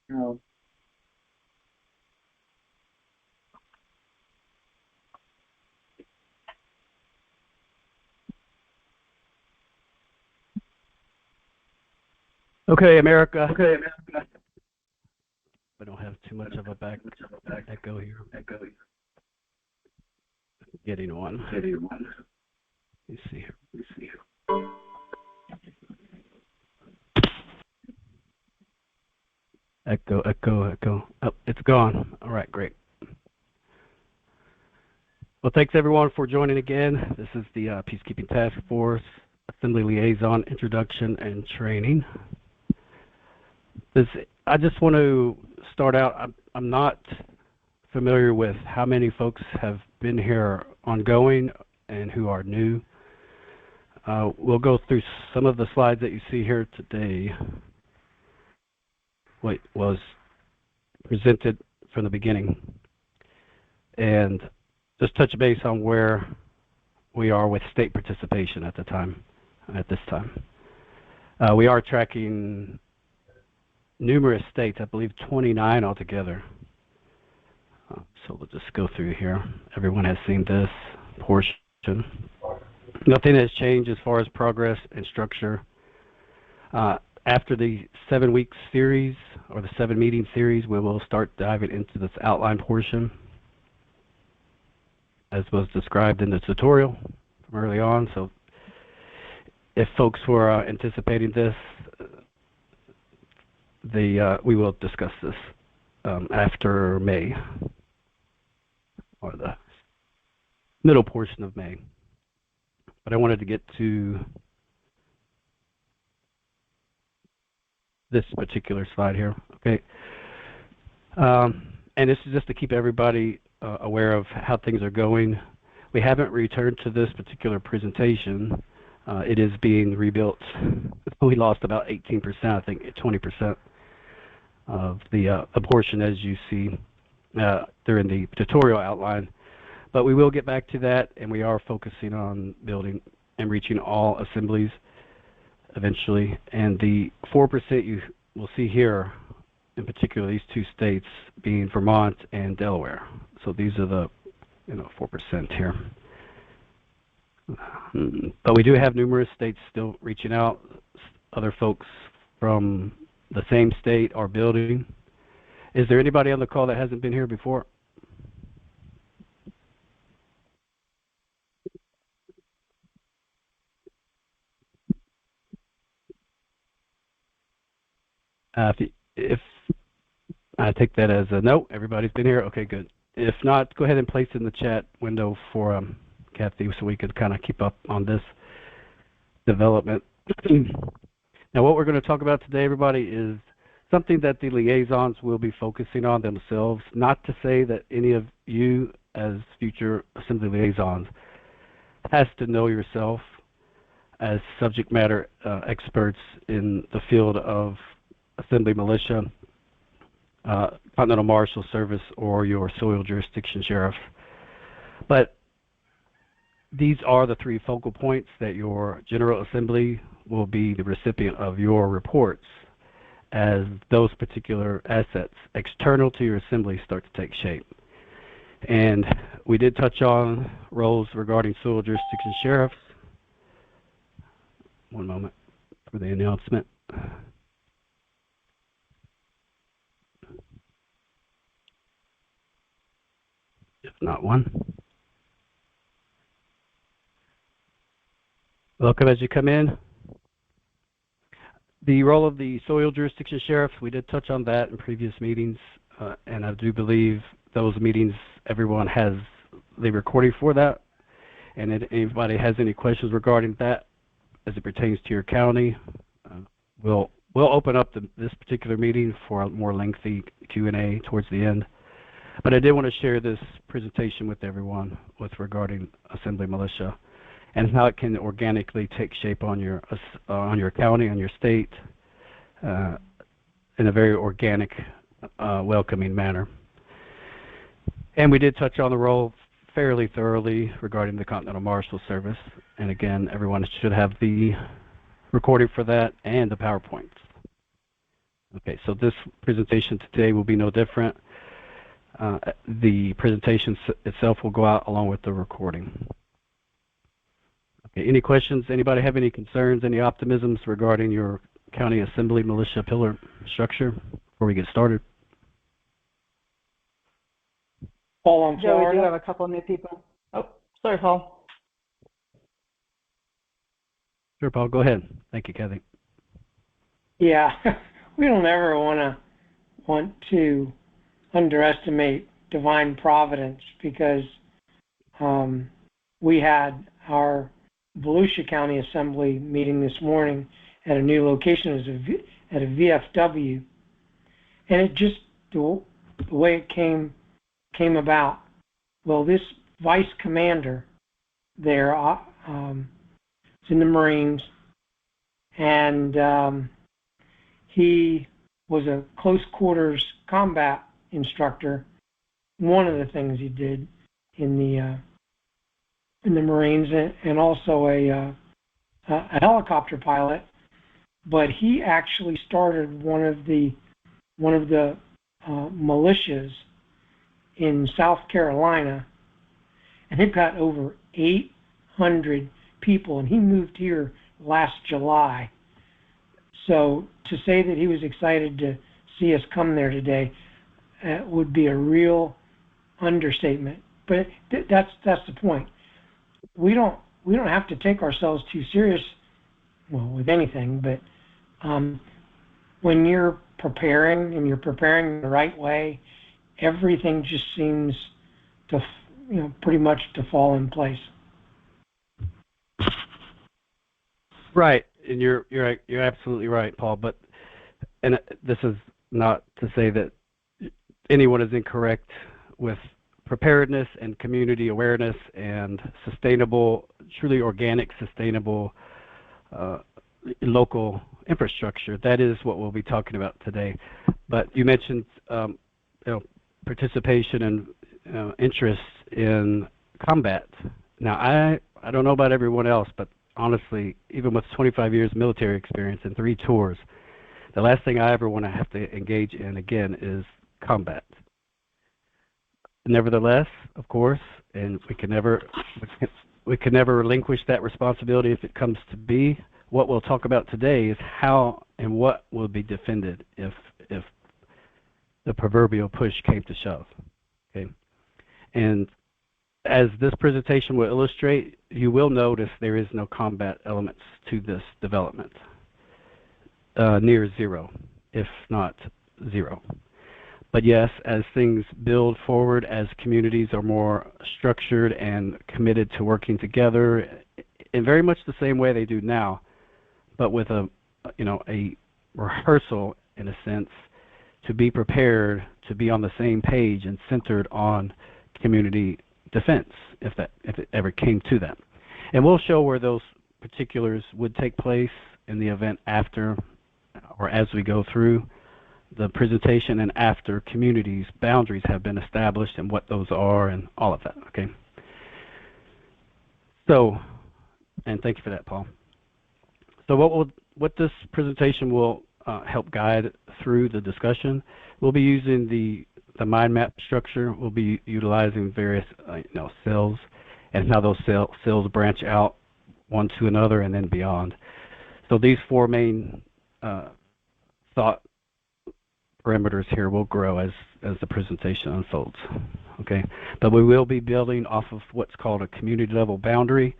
No. Okay, America. Okay. I don't have too much of a back echo here. Echo. Getting one. Getting one. Let me see here. Let's see. Echo, echo, echo. Oh, it's gone. All right, great. Well, thanks everyone for joining again. This is the Peacekeeping Task Force Assembly Liaison Introduction and Training. I just want to start out. I'm not familiar with how many folks have been here ongoing and who are new. We'll go through some of the slides that you see here today. What was presented from the beginning, and just touch base on where we are with state participation at this time. We are tracking numerous states, I believe 29 altogether. So we'll just go through here. Everyone has seen this portion. Nothing has changed as far as progress and structure. After the 7-week series or the 7-meeting series, we will start diving into this outline portion as was described in the tutorial from early on. So if folks were anticipating this, we will discuss this after May, or the middle portion of May. But I wanted to get to this particular slide here, okay? And this is just to keep everybody aware of how things are going. We haven't returned to this particular presentation. It is being rebuilt. We lost about 18%, I think 20% of the portion as you see during the tutorial outline. But we will get back to that, and we are focusing on building and reaching all assemblies eventually. And the 4% you will see here, in particular these two states being Vermont and Delaware. So these are the 4% here. But we do have numerous states still reaching out. Other folks from the same state are building. Is there anybody on the call that hasn't been here before? If I take that as a no, everybody's been here. Okay, good. If not, go ahead and place it in the chat window for Kathy so we could kind of keep up on this development. Now, what we're going to talk about today, everybody, is something that the liaisons will be focusing on themselves. Not to say that any of you as future assembly liaisons has to know yourself as subject matter experts in the field of assembly militia, Continental Marshal Service, or your soil jurisdiction sheriff. But these are the 3 focal points that your General Assembly will be the recipient of your reports as those particular assets external to your assembly start to take shape. And we did touch on roles regarding soil jurisdiction sheriffs. One moment for the announcement. If not one. Welcome as you come in. The role of the soil jurisdiction sheriff, we did touch on that in previous meetings, and I do believe those meetings, everyone has the recording for that. And if anybody has any questions regarding that as it pertains to your county, we'll open up this particular meeting for a more lengthy Q&A towards the end. But I did want to share this presentation with everyone regarding assembly militia and how it can organically take shape on your county, on your state, in a very organic, welcoming manner. And we did touch on the role fairly thoroughly regarding the Continental Marshal Service. And again, everyone should have the recording for that and the PowerPoints. Okay, so this presentation today will be no different. The presentation itself will go out along with the recording. Okay, any questions? Anybody have any concerns, any optimisms regarding your county assembly militia pillar structure before we get started? Paul on Joe, we Florida. do have a couple new people. Oh, sorry, Paul. Sure, Paul, go ahead. Thank you, Kathy. Yeah, we don't ever want to underestimate divine providence, because we had our Volusia County Assembly meeting this morning at a new location at a VFW, and it just the way it came about. Well, this vice commander there is in the Marines, and he was a close quarters combat instructor. One of the things he did in the Marines, and also a helicopter pilot. But he actually started one of the militias in South Carolina, and they've got over 800 people, and he moved here last July. So to say that he was excited to see us come there today would be a real understatement. But that's the point. We don't have to take ourselves too serious, well, with anything. But when you're preparing, and you're preparing the right way, everything just seems to, pretty much to fall in place. Right, and you're absolutely right, Paul. And this is not to say that anyone is incorrect with preparedness and community awareness and sustainable, truly organic, sustainable local infrastructure. That is what we'll be talking about today. But you mentioned participation and interest in combat. Now, I don't know about everyone else, but honestly, even with 25 years military experience and 3 tours, the last thing I ever want to have to engage in again is combat. Nevertheless, of course, and we can never relinquish that responsibility if it comes to be. What we'll talk about today is how and what will be defended if the proverbial push came to shove. Okay, and as this presentation will illustrate, you will notice there is no combat elements to this development, near zero, if not zero. But yes, as things build forward, as communities are more structured and committed to working together in very much the same way they do now, but with a rehearsal in a sense to be prepared to be on the same page and centered on community defense, if it ever came to that. And we'll show where those particulars would take place in the event after or as we go through the presentation and after communities boundaries have been established and what those are and all of that. Okay. So, and thank you for that, Paul. So what this presentation will help guide through the discussion, we'll be using the mind map structure. We'll be utilizing various cells and how those cells branch out one to another and then beyond. So these 4 main thought parameters here will grow as the presentation unfolds. Okay, but we will be building off of what's called a community level boundary,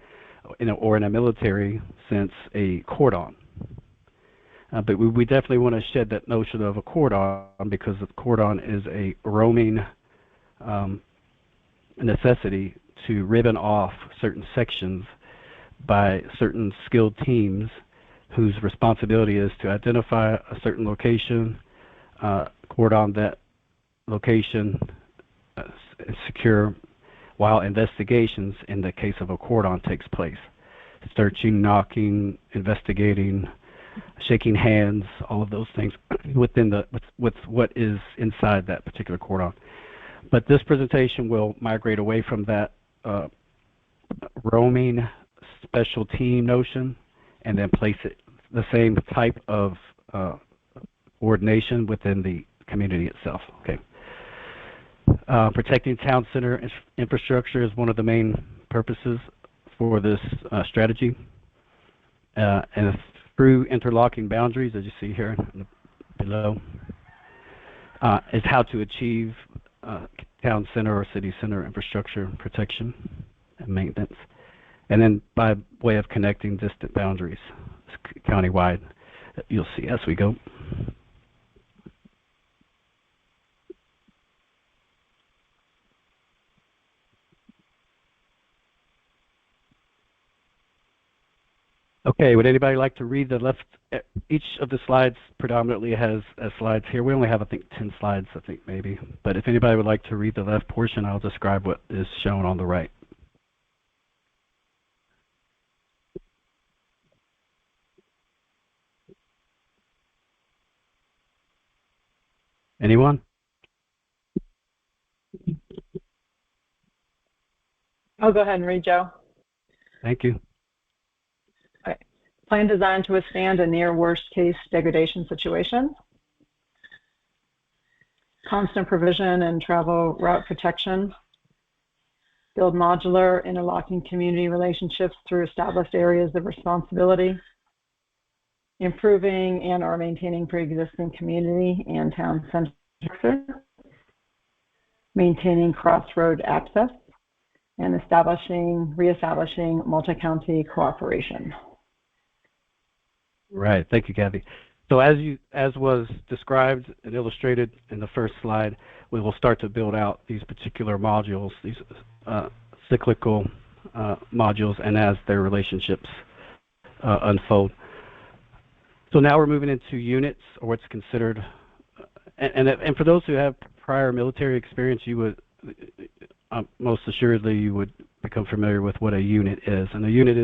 or in a military sense, a cordon. But we definitely want to shed that notion of a cordon, because the cordon is a roaming necessity to ribbon off certain sections by certain skilled teams whose responsibility is to identify a certain location, cordon that location, secure, while investigations in the case of a cordon takes place. Searching, knocking, investigating, shaking hands, all of those things within with what is inside that particular cordon. But this presentation will migrate away from that roaming special team notion and then place it the same type of coordination within the community itself. Okay. Protecting town center infrastructure is one of the main purposes for this strategy. And through interlocking boundaries, as you see here below, is how to achieve town center or city center infrastructure protection and maintenance. And then by way of connecting distant boundaries countywide, you'll see as we go. Okay, would anybody like to read the left? Each of the slides predominantly has slides here. We only have, I think, 10 slides, I think, maybe. But if anybody would like to read the left portion, I'll describe what is shown on the right. Anyone? I'll go ahead and read, Joe. Thank you. Okay. Plan designed to withstand a near worst case degradation situation. Constant provision and travel route protection. Build modular interlocking community relationships through established areas of responsibility. Improving and or maintaining pre-existing community and town center. Maintaining crossroad access. And reestablishing multi-county cooperation. Right. Thank you, Kathy. So as was described and illustrated in the first slide, we will start to build out these particular modules, these cyclical modules, and as their relationships unfold. So now we're moving into units, or what's considered, and for those who have prior military experience, you would most assuredly you would become familiar with what a unit is. And a unit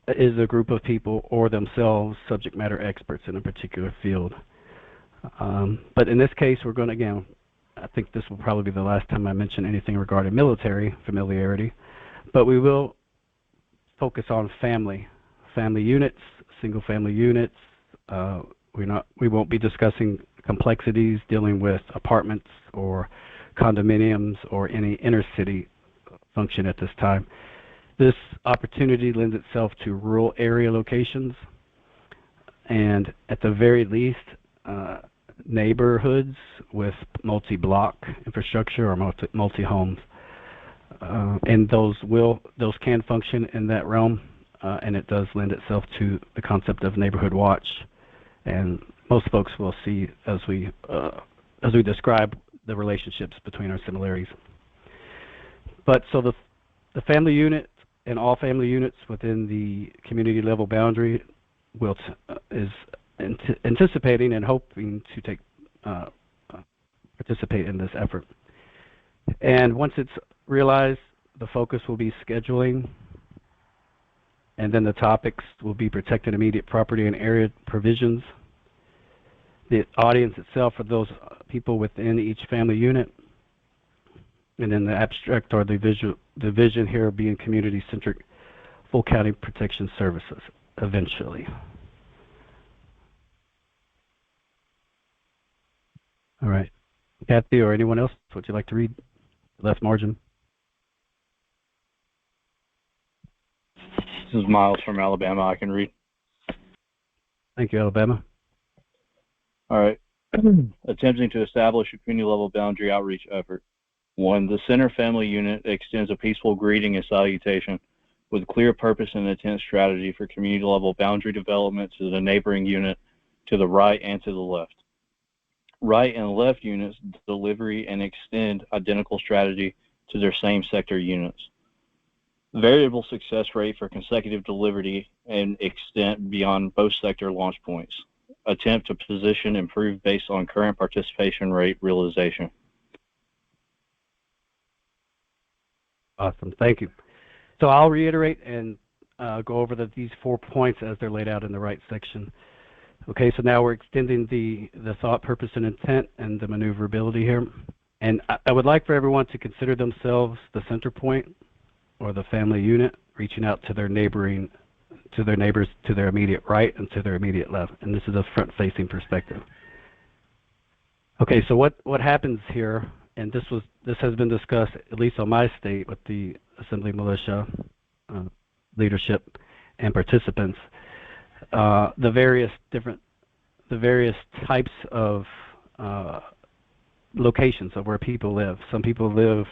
is a group of people or themselves subject matter experts in a particular field. But in this case, we're going to, again, I think this will probably be the last time I mention anything regarding military familiarity, but we will focus on family units, single family units. We won't be discussing complexities dealing with apartments or condominiums or any inner city function at this time. This opportunity lends itself to rural area locations and at the very least neighborhoods with multi-block infrastructure or multi-homes. And those can function in that realm, and it does lend itself to the concept of neighborhood watch. And most folks will see as we describe the relationships between our similarities. But so the family unit and all family units within the community level boundary is anticipating and hoping to participate in this effort. And once it's realized, the focus will be scheduling, and then the topics will be protected immediate property and area provisions. The audience itself are those people within each family unit, and then the abstract or the vision here being community-centric full county protection services eventually. All right. Kathy or anyone else, would you like to read the left margin? This is Miles from Alabama. I can read. Thank you, Alabama. All right. Attempting to establish a community-level boundary outreach effort. 1. The center family unit extends a peaceful greeting and salutation with clear purpose and intent strategy for community-level boundary development to the neighboring unit to the right and to the left. Right and left units delivery and extend identical strategy to their same sector units. Variable success rate for consecutive delivery and extent beyond both sector launch points. Attempt to position improve based on current participation rate realization. Awesome, thank you. So I'll reiterate and go over these 4 points as they're laid out in the right section. Okay, so now we're extending the thought, purpose, and intent and the maneuverability here. And I would like for everyone to consider themselves the center point or the family unit, reaching out to their neighboring to their neighbors to their immediate right and to their immediate left. And this is a front-facing perspective. Okay, so what happens here, and this has been discussed at least on my state with the Assembly Militia leadership and participants, the various types of locations of where people live. Some people live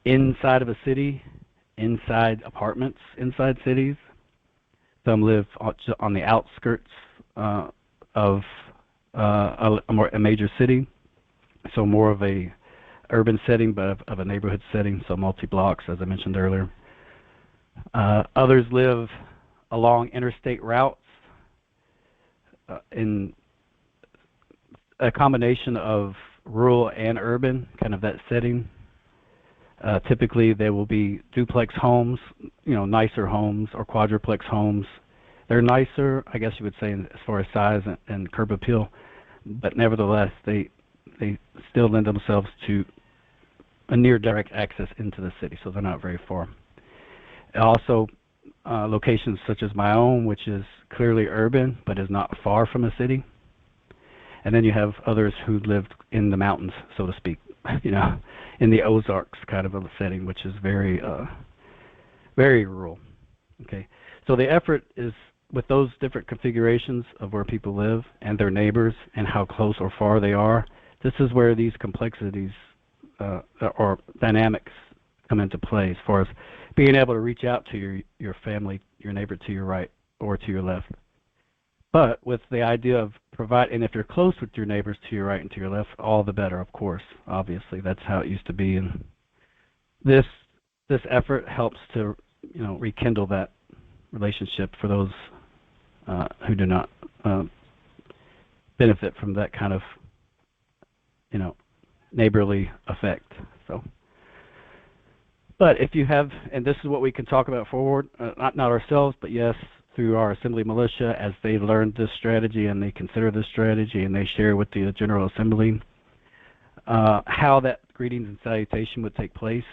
inside of a city, inside apartments, inside cities. Some live on the outskirts of a major city, so more of a urban setting, but of a neighborhood setting, so multi-blocks, as I mentioned earlier. Others live along interstate routes in a combination of rural and urban, kind of that setting. Typically, there will be duplex homes, nicer homes, or quadruplex homes. They're nicer, I guess you would say, as far as size and curb appeal, but nevertheless, they still lend themselves to a near direct access into the city, so they're not very far. Also, locations such as my own, which is clearly urban, but is not far from a city. And then you have others who lived in the mountains, so to speak, in the Ozarks kind of a setting, which is very, very rural. Okay, so the effort is with those different configurations of where people live and their neighbors and how close or far they are. This is where these complexities or dynamics come into play, as far as being able to reach out to your family, your neighbor to your right or to your left. But with the idea of and if you're close with your neighbors to your right and to your left, all the better, of course. Obviously, that's how it used to be, and this effort helps to rekindle that relationship for those who do not benefit from that kind of neighborly effect. So, but if you have, and this is what we can talk about forward, not ourselves, but yes, through our Assembly Militia, as they learn this strategy and they consider this strategy and they share with the General Assembly how that greetings and salutation would take place,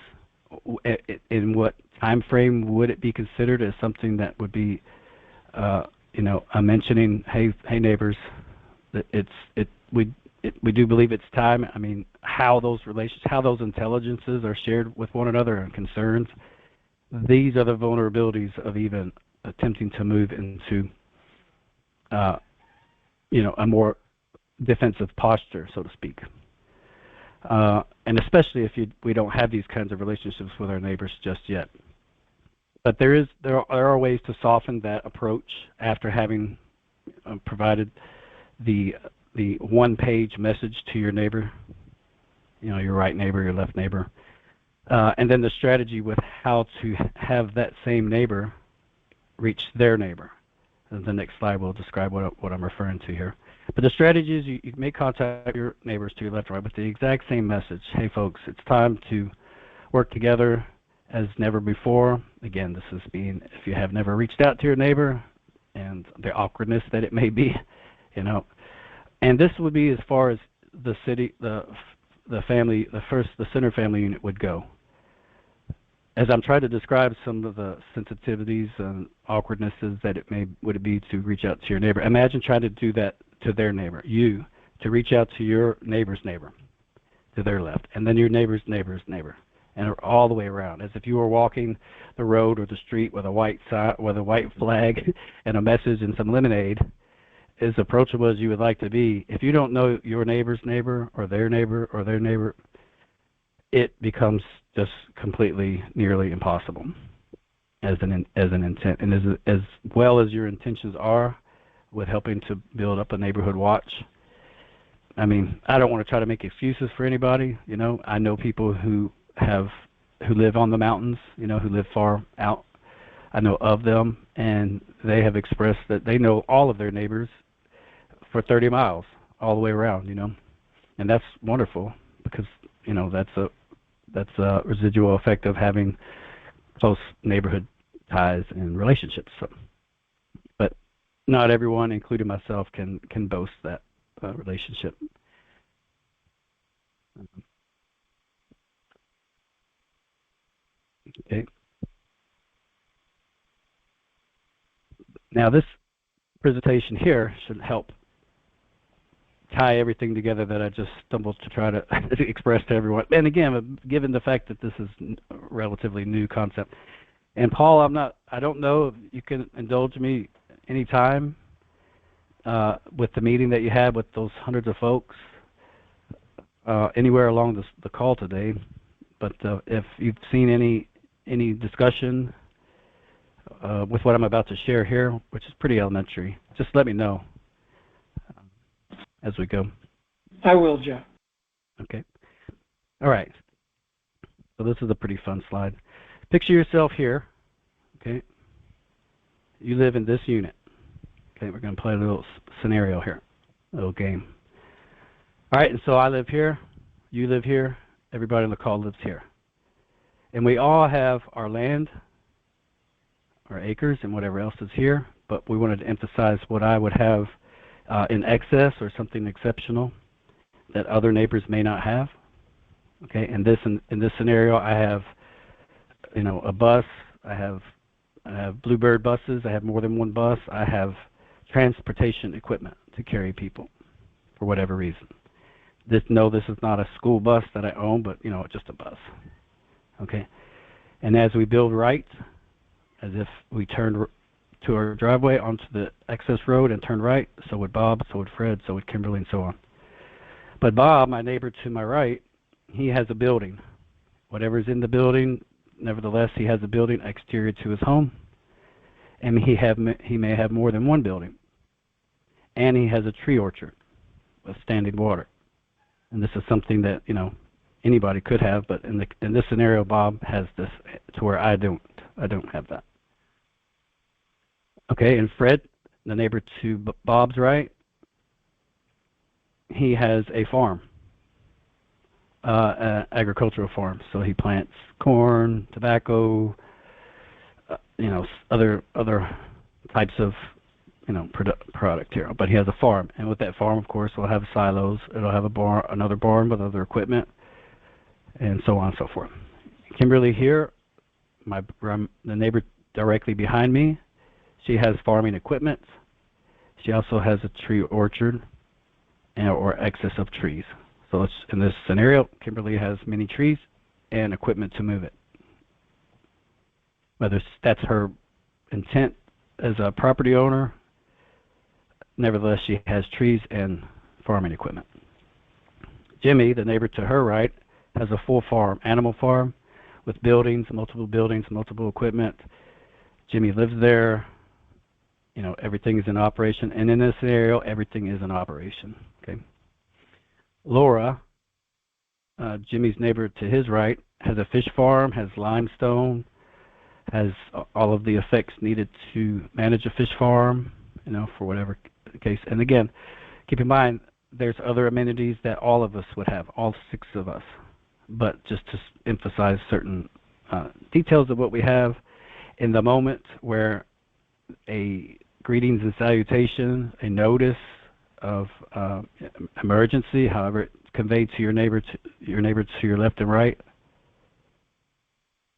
in what time frame would it be considered as something that would be, a mentioning, hey neighbors, that we do believe it's time. I mean, how those intelligences are shared with one another and concerns. These are the vulnerabilities of even attempting to move into, a more defensive posture, so to speak. And especially if we don't have these kinds of relationships with our neighbors just yet. But there are ways to soften that approach after having provided the one-page message to your neighbor, your right neighbor, your left neighbor, and then the strategy with how to have that same neighbor reach their neighbor. And the next slide will describe what I'm referring to here. But the strategy is you may contact your neighbors to your left or right with the exact same message. Hey, folks, it's time to work together as never before. Again, this is if you have never reached out to your neighbor and the awkwardness that it may be, And this would be as far as the city, the family, the center family unit would go. As I'm trying to describe some of the sensitivities and awkwardnesses that would it be to reach out to your neighbor. Imagine trying to do that to their neighbor, to reach out to your neighbor's neighbor, to their left, and then your neighbor's neighbor's neighbor, and all the way around, as if you were walking the road or the street with a white flag and a message and some lemonade, as approachable as you would like to be. If you don't know your neighbor's neighbor or their neighbor or their neighbor, it becomes just completely nearly impossible as an intent. And as well as your intentions are with helping to build up a neighborhood watch, I mean, I don't want to try to make excuses for anybody. I know people who live on the mountains, who live far out. I know of them, and they have expressed that they know all of their neighbors for 30 miles all the way around, and that's wonderful because, that's a residual effect of having close neighborhood ties and relationships. So, but not everyone, including myself, can boast that relationship. Okay. Now, this presentation here should help tie everything together that I just stumbled to try to express to everyone. And again, given the fact that this is a relatively new concept. And Paul, I don't know if you can indulge me anytime with the meeting that you had with those hundreds of folks anywhere along the call today. But if you've seen any discussion with what I'm about to share here, which is pretty elementary, just let me know as we go. I will, Jeff. Okay. All right. So this is a pretty fun slide. Picture yourself here. Okay. You live in this unit. Okay. We're going to play a little scenario here, a little game. All right. And so I live here. You live here. Everybody on the call lives here. And we all have our land, our acres, and whatever else is here. But we wanted to emphasize what I would have in excess or something exceptional that other neighbors may not have. Okay, and in this scenario, I have, a bus. I have Bluebird buses. I have more than one bus. I have transportation equipment to carry people for whatever reason. This is not a school bus that I own, but just a bus. Okay, and as we build right, as if we turned to our driveway onto the access road and turned right, so would Bob, so would Fred, so would Kimberly, and so on. But Bob, my neighbor to my right, he has a building. Whatever's in the building, nevertheless, he has a building exterior to his home, and he may have more than one building. And he has a tree orchard with standing water. And this is something that, anybody could have, but in this scenario, Bob has this to where I don't have that. Okay, and Fred, the neighbor to Bob's right, he has a farm, an agricultural farm. So he plants corn, tobacco, other types of, product here. But he has a farm, and with that farm, of course, we'll have silos. It'll have another barn with other equipment, and so on and so forth. Kimberly here, the neighbor directly behind me, she has farming equipment. She also has a tree orchard or excess of trees. So in this scenario, Kimberly has many trees and equipment to move it. Whether that's her intent as a property owner, nevertheless, she has trees and farming equipment. Jimmy, the neighbor to her right, has a full farm, animal farm, with multiple equipment. Jimmy lives there. Everything is in operation. And in this scenario, everything is in operation. Okay. Laura, Jimmy's neighbor to his right, has a fish farm, has limestone, has all of the effects needed to manage a fish farm, for whatever case. And again, keep in mind, there's other amenities that all of us would have, all 6 of us. But just to emphasize certain details of what we have in the moment where a greetings and salutation, a notice of emergency, however it's conveyed to your neighbor to your left and right,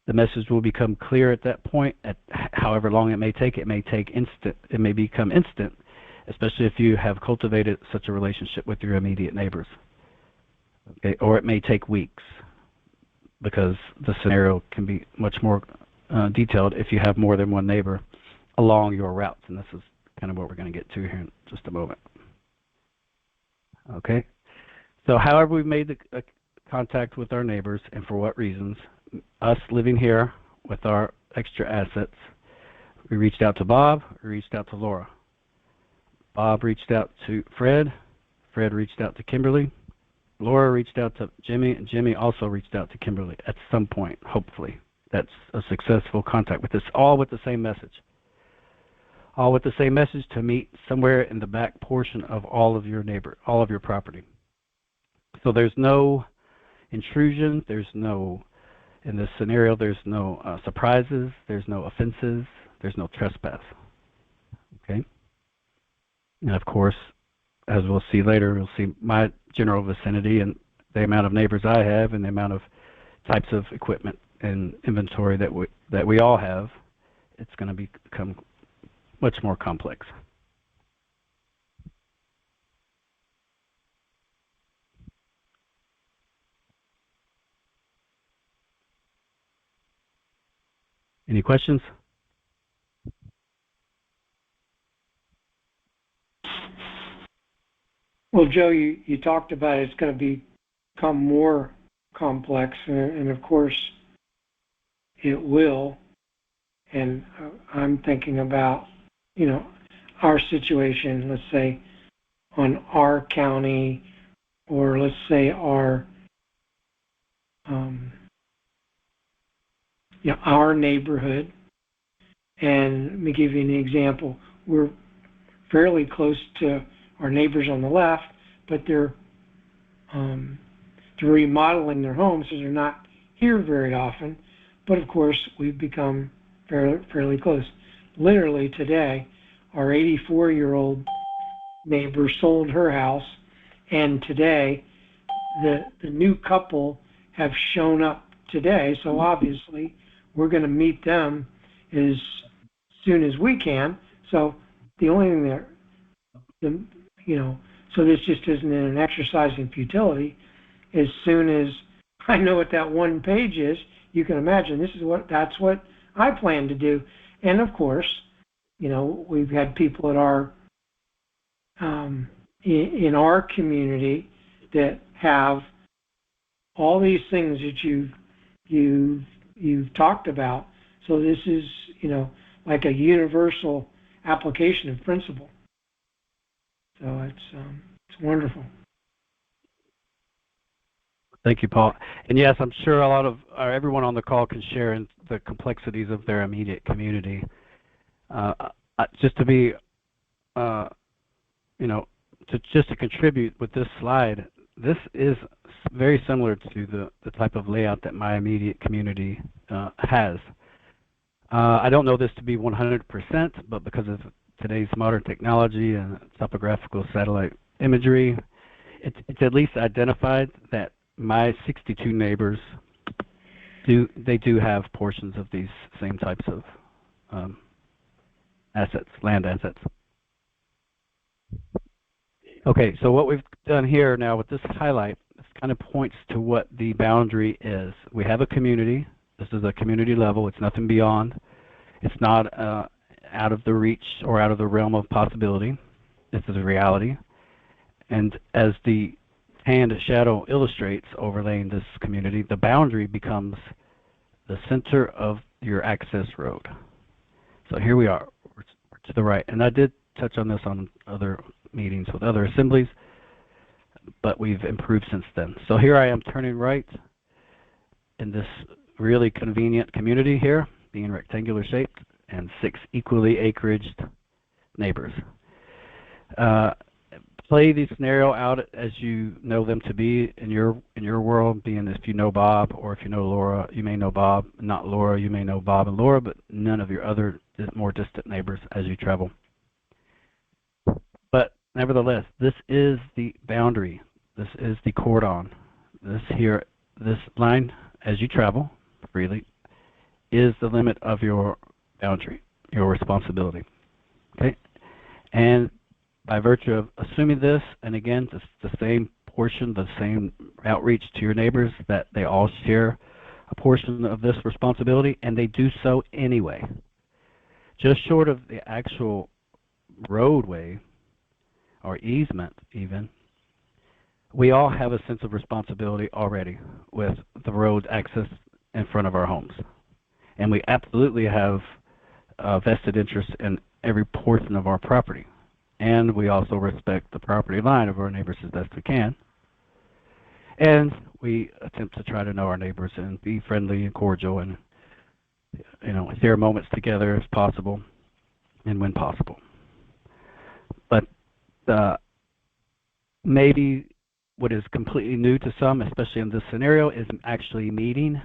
the message will become clear at that point. At however long it may take instant. It may become instant, especially if you have cultivated such a relationship with your immediate neighbors. Okay, or it may take weeks, because the scenario can be much more detailed if you have more than one neighbor along your routes, and this is kind of what we're going to get to here in just a moment. Okay, so however we've made the contact with our neighbors and for what reasons, us living here with our extra assets, we reached out to Bob, we reached out to Laura. Bob reached out to Fred reached out to Kimberly, Laura reached out to Jimmy, and Jimmy also reached out to Kimberly at some point, hopefully. That's a successful contact with this, all with the same message. All with the same message to meet somewhere in the back portion of all of your property. So there's no intrusion, in this scenario, there's no surprises, there's no offenses, there's no trespass. Okay? And of course, as we'll see later, we'll see my general vicinity and the amount of neighbors I have and the amount of types of equipment and inventory that we all have. It's going to become much more complex. Any questions? Well, Joe, you talked about it's going to become more complex, and of course it will. And I'm thinking about, our situation, let's say, on our county, or let's say our neighborhood. And let me give you an example. We're fairly close to our neighbors on the left, but they're remodeling their homes, so they're not here very often. But of course, we've become fairly close. Literally today, our 84-year-old neighbor sold her house, and today the new couple have shown up today. So obviously, we're going to meet them as soon as we can. So the only thing so this just isn't an exercise in futility. As soon as I know what that one page is, you can imagine that's what I plan to do. And of course, we've had people at our in our community that have all these things that you've talked about. So this is like a universal application of principle. So it's wonderful. Thank you, Paul. And yes, I'm sure a lot of everyone on the call can share in the complexities of their immediate community. Just to be, to contribute with this slide, this is very similar to the type of layout that my immediate community has. I don't know this to be 100%, but because of today's modern technology and topographical satellite imagery, it's at least identified that my 62 neighbors do have portions of these same types of assets, land assets. Okay, so what we've done here now with this highlight, this kind of points to what the boundary is. We have a community. This is a community level. It's nothing beyond. It's not out of the reach or out of the realm of possibility. This is a reality. And as the hand shadow illustrates, overlaying this community, the boundary becomes the center of your access road. So here we are, we're to the right. And I did touch on this on other meetings with other assemblies, but we've improved since then. So here I am turning right in this really convenient community here, being rectangular shaped, and 6 equally acreaged neighbors. Play the scenario out as you know them to be in your world, being if you know Bob, or if you know Laura, you may know Bob, not Laura, you may know Bob and Laura, but none of your other more distant neighbors as you travel. But nevertheless, this is the boundary. This is the cordon. This line, as you travel freely, is the limit of your boundary, your responsibility. Okay? And by virtue of assuming this, and again, it's the same portion, the same outreach to your neighbors, that they all share a portion of this responsibility, and they do so anyway. Just short of the actual roadway or easement even, we all have a sense of responsibility already with the road access in front of our homes. And we absolutely have a vested interest in every portion of our property. And we also respect the property line of our neighbors as best we can. And we attempt to try to know our neighbors and be friendly and cordial and, share moments together as possible and when possible. But maybe what is completely new to some, especially in this scenario, is actually meeting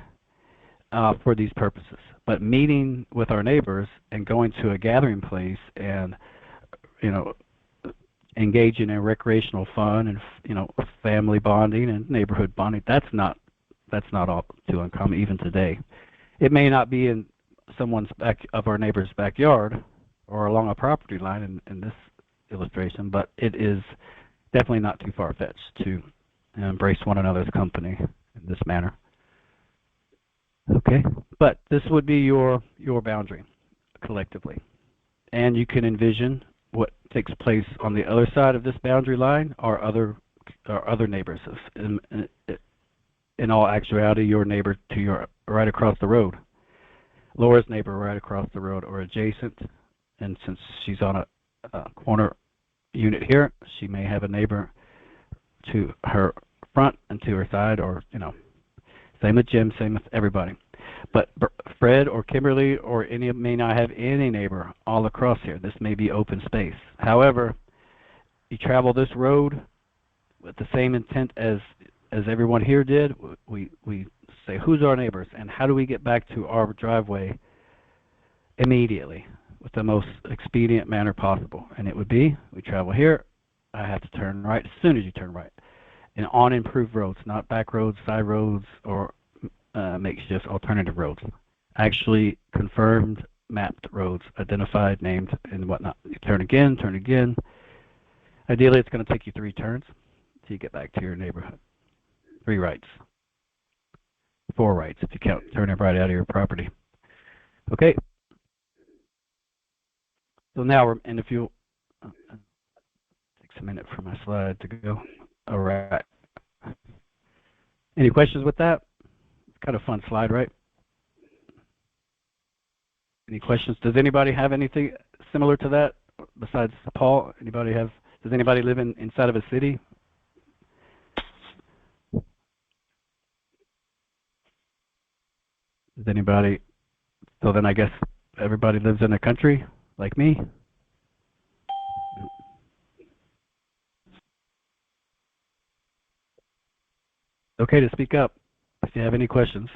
for these purposes. But meeting with our neighbors and going to a gathering place and engaging in recreational fun and family bonding and neighborhood bonding, that's not all too uncommon even today. It may not be in someone's of our neighbor's backyard or along a property line in this illustration, but it is definitely not too far-fetched to embrace one another's company in this manner. Okay, but this would be your boundary collectively. And you can envision what takes place on the other side of this boundary line are other neighbors. In all actuality, your neighbor to your right across the road, Laura's neighbor right across the road or adjacent, and since she's on a corner unit here, she may have a neighbor to her front and to her side, or same with Jim, same with everybody. But Fred or Kimberly or any may not have any neighbor all across here. This may be open space. However, you travel this road with the same intent as everyone here did. We say, who's our neighbors and how do we get back to our driveway immediately with the most expedient manner possible? And it would be, we travel here, I have to turn right as soon as you turn right. And on improved roads, not back roads, side roads, or makeshift alternative roads. Actually confirmed, mapped roads, identified, named, and whatnot. You turn again. Ideally, it's going to take you 3 turns till you get back to your neighborhood. 3 rights. 4 rights if you count turning right out of your property. Okay. So now, and if you takes a minute for my slide to go. All right. Any questions with that? It's kind of a fun slide, right? Any questions? Does anybody have anything similar to that besides Paul? Does anybody live inside of a city? Does anybody? So then I guess everybody lives in a country like me? Okay to speak up if you have any questions.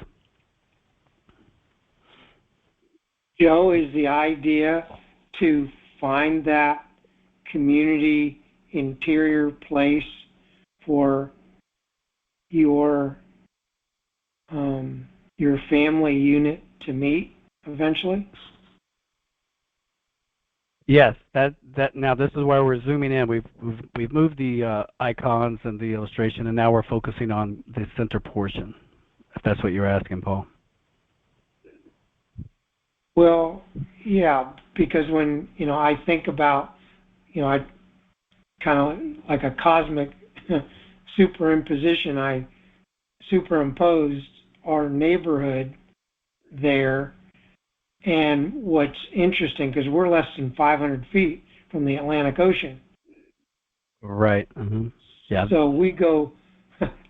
Joe, is the idea to find that community interior place for your family unit to meet eventually? Yes, that now this is where we're zooming in. We've moved the icons and the illustration, and now we're focusing on the center portion. If that's what you're asking, Paul. Well, yeah, because when I think about I kind of like a cosmic superimposition. I superimposed our neighborhood there. And what's interesting, because we're less than 500 feet from the Atlantic Ocean. Right. Mm-hmm. Yeah. So we go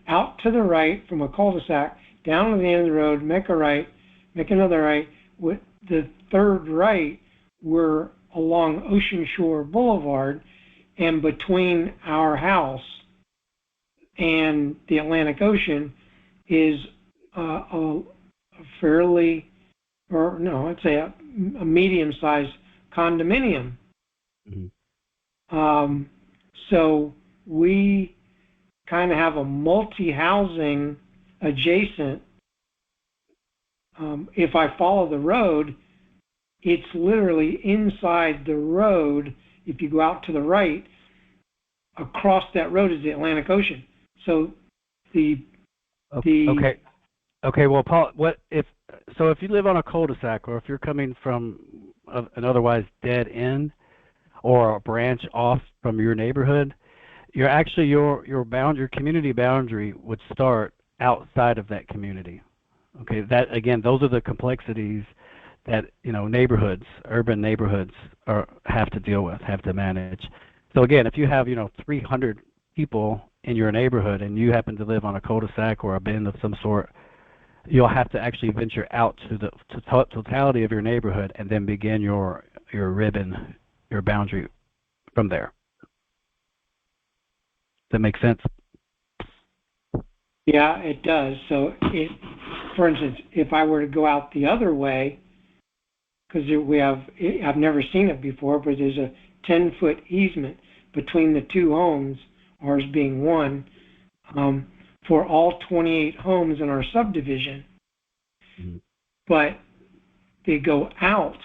out to the right from a cul-de-sac, down to the end of the road, make a right, make another right. With the third right, we're along Ocean Shore Boulevard, and between our house and the Atlantic Ocean is a fairly, or no, I'd say a medium-sized condominium. Mm-hmm. So we kind of have a multi-housing adjacent. If I follow the road, it's literally inside the road. If you go out to the right, across that road is the Atlantic Ocean. So Okay. Well, Paul, if you live on a cul-de-sac, or if you're coming from an otherwise dead end or a branch off from your neighborhood, you're actually your community boundary would start outside of that community. Okay, that again, those are the complexities that neighborhoods, urban neighborhoods, have to deal with, have to manage. So again, if you have 300 people in your neighborhood and you happen to live on a cul-de-sac or a bend of some sort, you'll have to actually venture out to the totality of your neighborhood and then begin your ribbon, your boundary from there. Does that make sense? Yeah, it does. So, for instance, if I were to go out the other way, because I've never seen it before, but there's a 10-foot easement between the two homes, ours being one, for all 28 homes in our subdivision. Mm-hmm. But they go out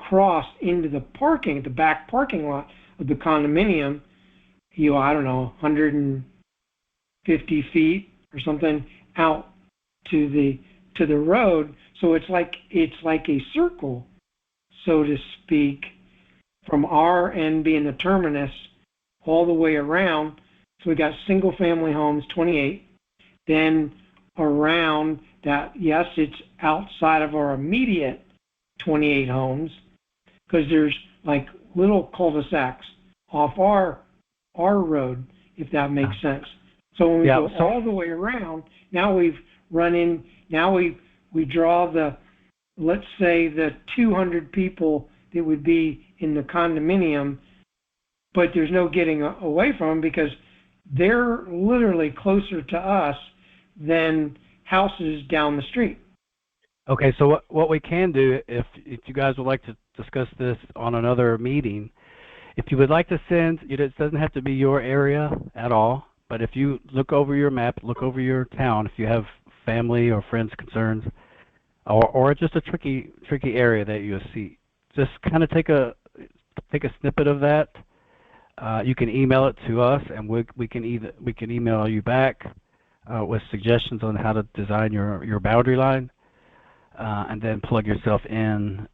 crossed into the back parking lot of the condominium, I don't know, 150 feet or something out to the road. So it's like a circle, so to speak, from our end being the terminus all the way around. So we got single family homes, 28. Then around that, yes, it's outside of our immediate 28 homes, because there's like little cul-de-sacs off our road, if that makes sense. So when we go all the way around, now we've run in, now we draw the, let's say the 200 people that would be in the condominium, but there's no getting away from them because they're literally closer to us than houses down the street. Okay, so what we can do, if you guys would like to discuss this on another meeting, if you would like to send, it doesn't have to be your area at all, but if you look over your map, look over your town, if you have family or friends concerns, or just a tricky area that you see, just kind of take a snippet of that. You can email it to us, and we can email you back with suggestions on how to design your boundary line, and then plug yourself in.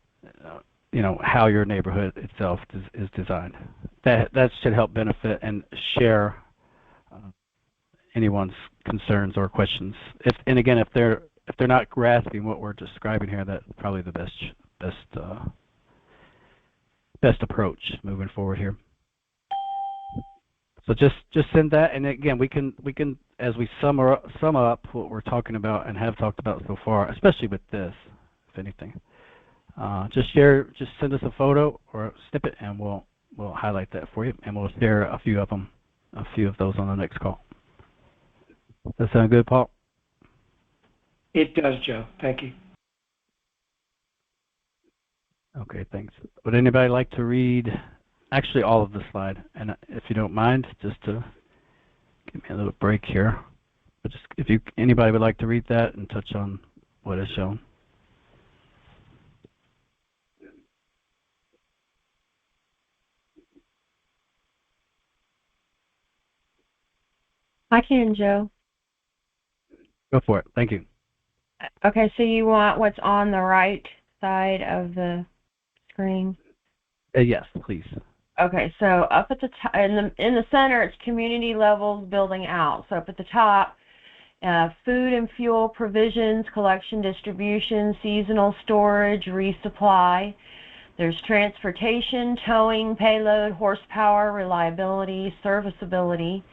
How your neighborhood itself is designed. That should help benefit and share anyone's concerns or questions. If they're not grasping what we're describing here, that's probably the best approach moving forward here. So just send that, and again we can as we sum up what we're talking about and have talked about so far, especially with this, if anything. Just send us a photo or a snippet, and we'll highlight that for you, and we'll share a few of those on the next call. Does that sound good, Paul? It does, Joe. Thank you. Okay, thanks. Would anybody like to read actually all of the slide? And if you don't mind, just to give me a little break here, but just if anybody would like to read that and touch on what is shown. I can, Joe. Go for it. Thank you. Okay, so you want what's on the right side of the screen? Yes, please. Okay, so up at the top, in the center, it's community levels building out. So up at the top, food and fuel provisions, collection, distribution, seasonal storage, resupply. There's transportation, towing, payload, horsepower, reliability, serviceability.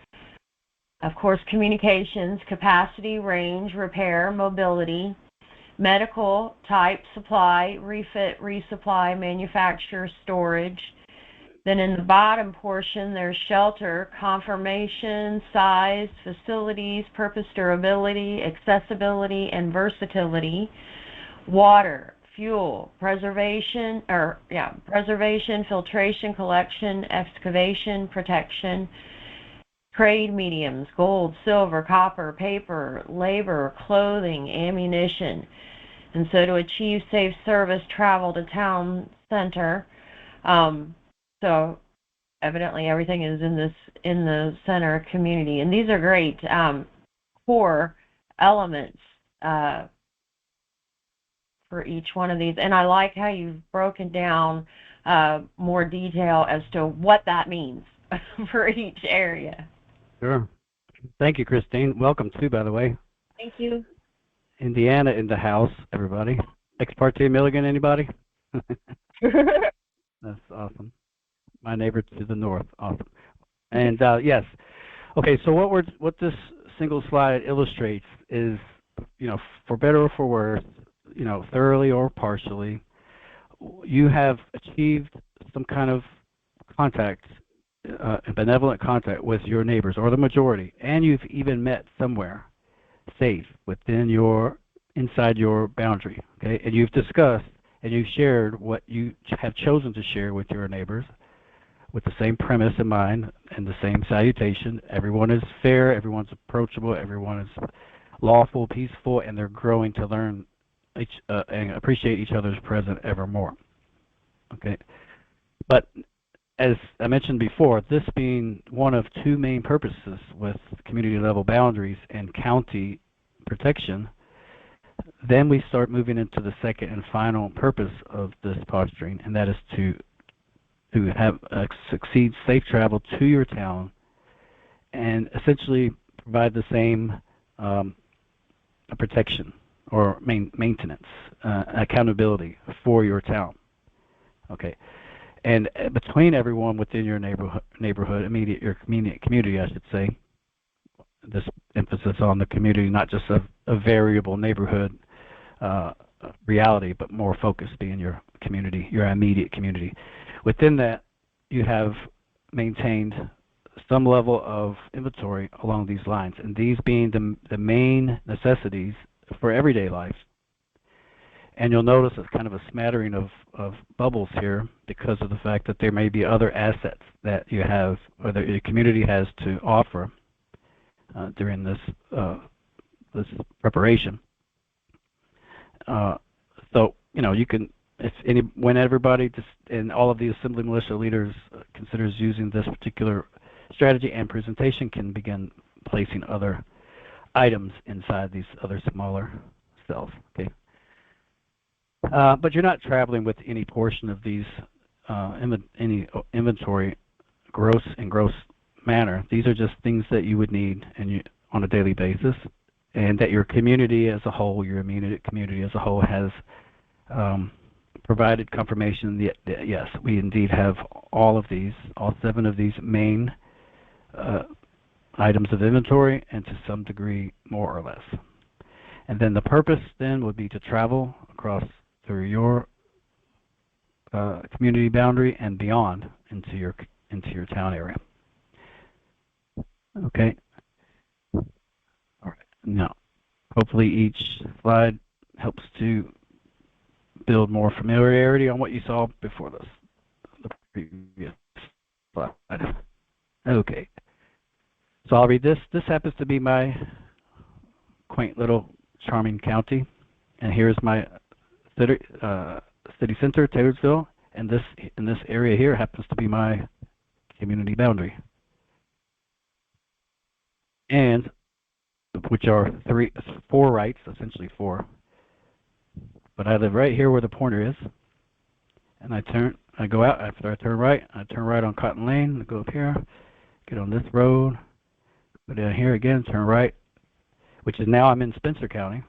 Of course, communications, capacity, range, repair, mobility, medical, type, supply, refit, resupply, manufacture, storage. Then in the bottom portion, there's shelter, confirmation, size, facilities, purpose, durability, accessibility, and versatility. Water, fuel, preservation, filtration, collection, excavation, protection. Trade mediums, gold, silver, copper, paper, labor, clothing, ammunition. And so to achieve safe service, travel to town center. So evidently everything is in the center community. And these are great core elements for each one of these. And I like how you've broken down more detail as to what that means for each area. Sure. Thank you, Christine. Welcome too, by the way. Thank you. Indiana in the house, everybody. Ex parte Milligan, anybody? That's awesome. My neighbor to the north. Awesome. And yes. Okay, so what this single slide illustrates is, for better or for worse, thoroughly or partially, you have achieved some kind of contact, benevolent contact with your neighbors, or the majority, and you've even met somewhere safe inside your boundary, okay? And you've discussed and you've shared what you have chosen to share with your neighbors, with the same premise in mind and the same salutation. Everyone is fair, everyone's approachable, everyone is lawful, peaceful, and they're growing to learn and appreciate each other's presence ever more. Okay, but as I mentioned before, this being one of two main purposes with community level boundaries and county protection, then we start moving into the second and final purpose of this posturing, and that is to have succeed safe travel to your town and essentially provide the same protection or maintenance, accountability for your town. Okay, and between everyone within your neighborhood, your community, I should say. This emphasis on the community, not just a variable neighborhood reality, but more focused being your community, your immediate community. Within that, you have maintained some level of inventory along these lines, and these being the main necessities for everyday life. And you'll notice it's kind of a smattering of bubbles here because of the fact that there may be other assets that you have or that your community has to offer during this preparation. So you can, when everybody and all of the assembly militia leaders considers using this particular strategy and presentation, can begin placing other items inside these other smaller cells. Okay. But you're not traveling with any portion of these any inventory gross manner. These are just things that you would need on a daily basis, and that your community as a whole, your immediate community as a whole, has provided confirmation that yes, we indeed have all 7 of these main items of inventory, and to some degree more or less. And then the purpose then would be to travel across through your community boundary and beyond into your town area. Okay. All right. Now, hopefully each slide helps to build more familiarity on what you saw before the previous slide. Okay. So I'll read this. This happens to be my quaint little charming county, and here's my city center, Taylorsville, and this area here happens to be my community boundary, and which are 4 rights, essentially 4. But I live right here where the pointer is, and I go out after I turn right. I turn right on Cotton Lane. I go up here, get on this road, go down here again, turn right, which is now I'm in Spencer County.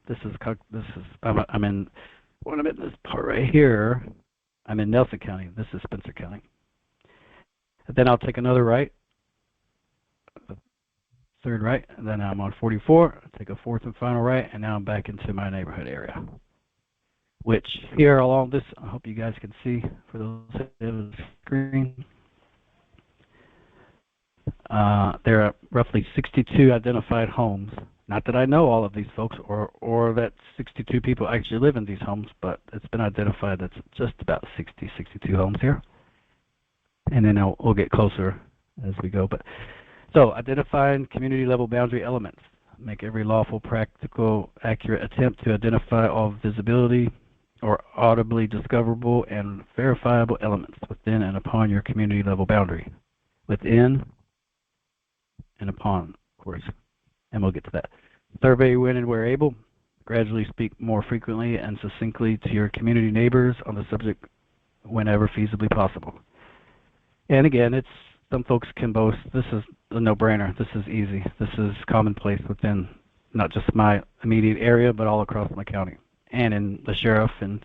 I'm in this part right here. I'm in Nelson County. This is Spencer County. And then I'll take another right, third right, and then I'm on 44. I'll take a 4th and final right, and now I'm back into my neighborhood area. Which here along this, I hope you guys can see for those on the screen. There are roughly 62 identified homes. Not that I know all of these folks or that 62 people actually live in these homes, but it's been identified that's just about 62 homes here. And then we'll get closer as we go. But so identifying community level boundary elements. Make every lawful, practical, accurate attempt to identify all visibility or audibly discoverable and verifiable elements within and upon your community level boundary. Within and upon, of course. And we'll get to that. Survey when and where able. Gradually speak more frequently and succinctly to your community neighbors on the subject whenever feasibly possible. And again, some folks can boast, this is a no-brainer. This is easy. This is commonplace within not just my immediate area, but all across my county. And in the sheriff, and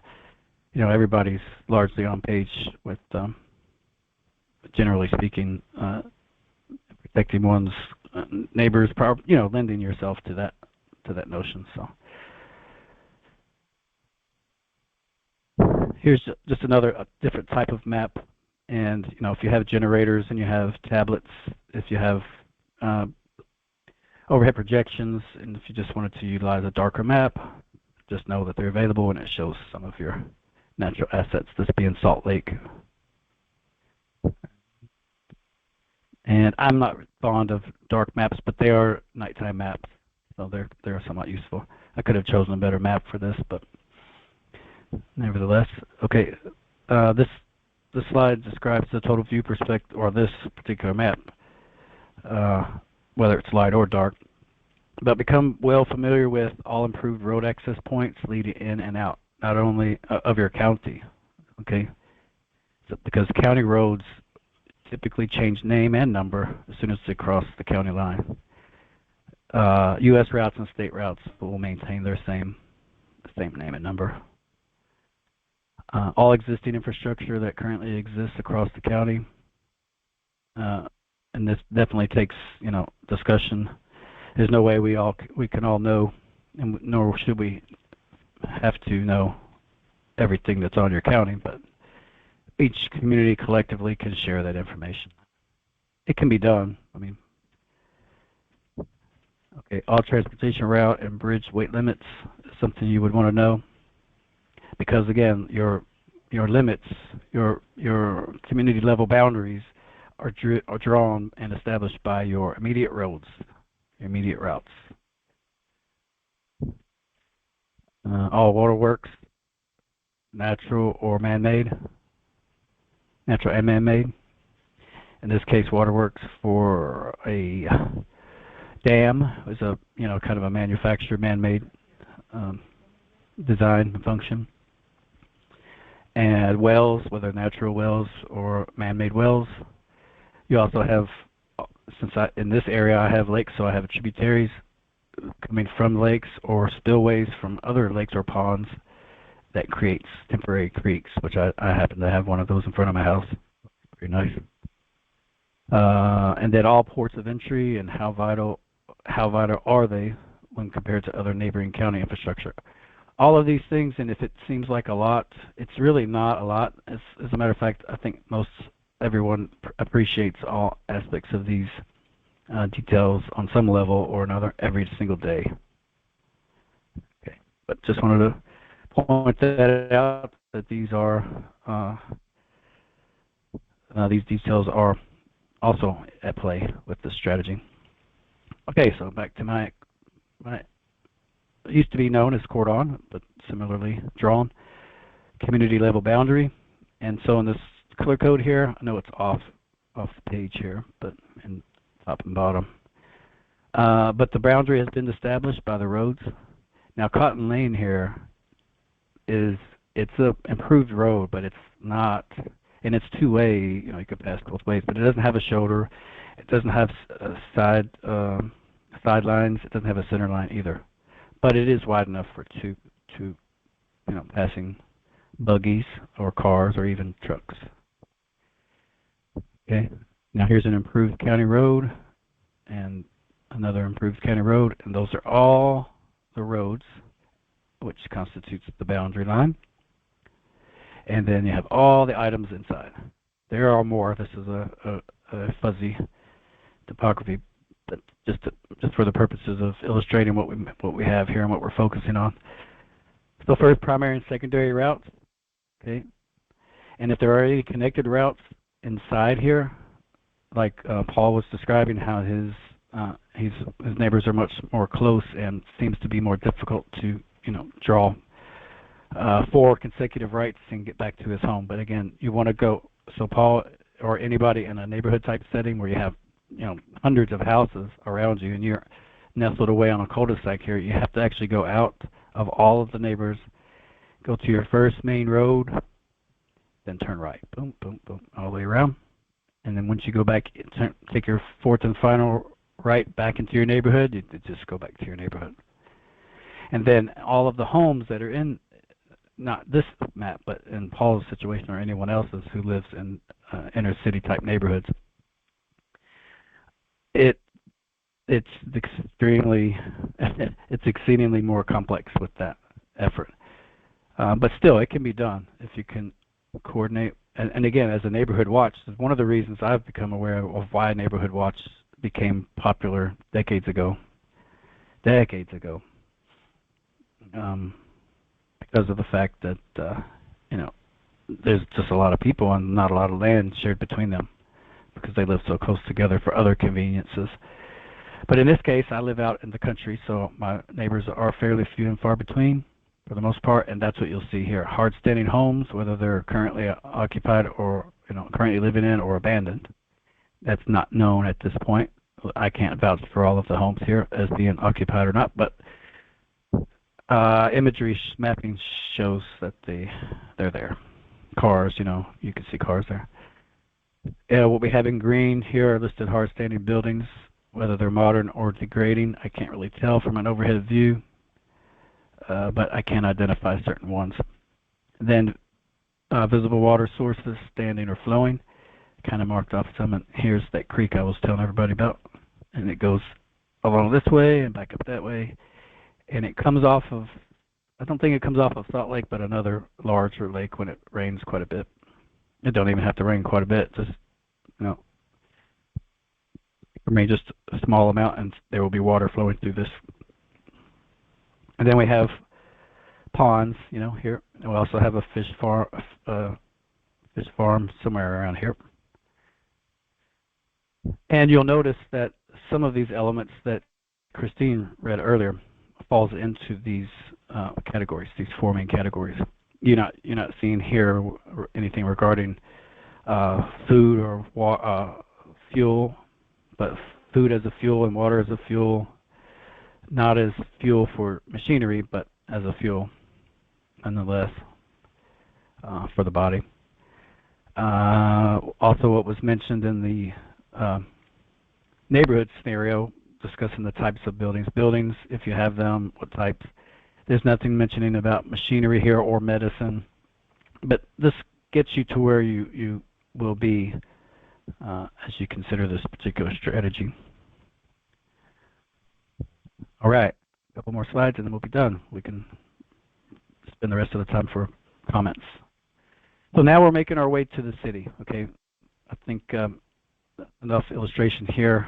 everybody's largely on page with, generally speaking, protecting one's neighbors, lending yourself to that notion. So here's just another different type of map. And if you have generators and you have tablets, if you have overhead projections, and if you just wanted to utilize a darker map, just know that they're available, and it shows some of your natural assets, this being Salt Lake. And I'm not fond of dark maps, but they are nighttime maps, so they're somewhat useful. I could have chosen a better map for this, but nevertheless. Okay, this slide describes the total view perspective, or this particular map, whether it's light or dark. But become well familiar with all improved road access points leading in and out, not only of your county, okay? So, because county roads typically change name and number as soon as they cross the county line. U.S. routes and state routes will maintain their same name and number. All existing infrastructure that currently exists across the county, and this definitely takes discussion. There's no way we can all know, and nor should we have to know everything that's on your county, but each community collectively can share that information. It can be done. I mean, okay, all transportation route and bridge weight limits is something you would want to know, because again, your limits, your community level boundaries are drawn and established by your immediate roads, your immediate routes. All waterworks, natural or man-made, natural and man-made. In this case, waterworks for a dam is a kind of a manufactured man-made design and function. And wells, whether natural wells or man-made wells. You also have, in this area I have lakes, so I have tributaries coming from lakes or spillways from other lakes or ponds that creates temporary creeks, which I happen to have one of those in front of my house. Pretty nice. And then all ports of entry and how vital are they when compared to other neighboring county infrastructure. All of these things, and if it seems like a lot, it's really not a lot. As a matter of fact, I think everyone appreciates all aspects of these details on some level or another every single day. Okay, but just wanted to point that out, that these details are also at play with this strategy. Okay, so back to my it used to be known as cordon, but similarly drawn community level boundary. And so in this color code here, I know it's off the page here, but in top and bottom. But the boundary has been established by the roads. Now Cotton Lane here it's a improved road, but it's not, and it's two-way. You could pass both ways, but it doesn't have a shoulder. It doesn't have sidelines. It doesn't have a center line either. But it is wide enough for two passing buggies or cars or even trucks. Okay, now here's an improved county road and another improved county road, and those are all the roads which constitutes the boundary line. And then you have all the items inside. There are more. This is a fuzzy topography, but just for the purposes of illustrating what we have here and what we're focusing on. So first, primary and secondary routes. Okay, and if there are any connected routes inside here, like Paul was describing, how his neighbors are much more close and seems to be more difficult to draw 4 consecutive rights and get back to his home. But again, you want to go, so Paul or anybody in a neighborhood type setting where you have hundreds of houses around you and you're nestled away on a cul-de-sac here, you have to actually go out of all of the neighbors, go to your first main road, then turn right, boom, boom, boom, all the way around. And then once you go back, take your fourth and final right back into your neighborhood, you just go back to your neighborhood. And then all of the homes that are in, not this map, but in Paul's situation or anyone else's who lives in inner city type neighborhoods, it's exceedingly more complex with that effort. But still, it can be done if you can coordinate. And again, as a neighborhood watch, one of the reasons I've become aware of why neighborhood watch became popular decades ago. Because of the fact that there's just a lot of people and not a lot of land shared between them because they live so close together for other conveniences. But in this case, I live out in the country, so my neighbors are fairly few and far between. for the most part, and that's what you'll see here. Hard-standing homes, whether they're currently occupied or currently living in or abandoned. That's not known at this point. I can't vouch for all of the homes here as being occupied or not, but imagery mapping shows that they're there. Cars, you can see cars there. What we have in green here are listed hard-standing buildings, whether they're modern or degrading. I can't really tell from an overhead view, but I can identify certain ones. Then visible water sources, standing or flowing, kind of marked off some. And here's that creek I was telling everybody about, and it goes along this way and back up that way, and it comes off of, I don't think it comes off of Salt Lake, but another larger lake when it rains quite a bit. It don't even have to rain quite a bit, just for me, just a small amount, and there will be water flowing through this. And then we have ponds, here. And we also have a fish farm somewhere around here. And you'll notice that some of these elements that Christine read earlier falls into these categories, these four main categories. You're not seeing here anything regarding food or fuel, but food as a fuel and water as a fuel, not as fuel for machinery, but as a fuel nonetheless for the body. Also, what was mentioned in the neighborhood scenario, discussing the types of buildings. Buildings, if you have them, what types. There's nothing mentioning about machinery here or medicine, but this gets you to where you will be as you consider this particular strategy. All right, a couple more slides and then we'll be done. We can spend the rest of the time for comments. So now we're making our way to the city. Okay, I think enough illustration here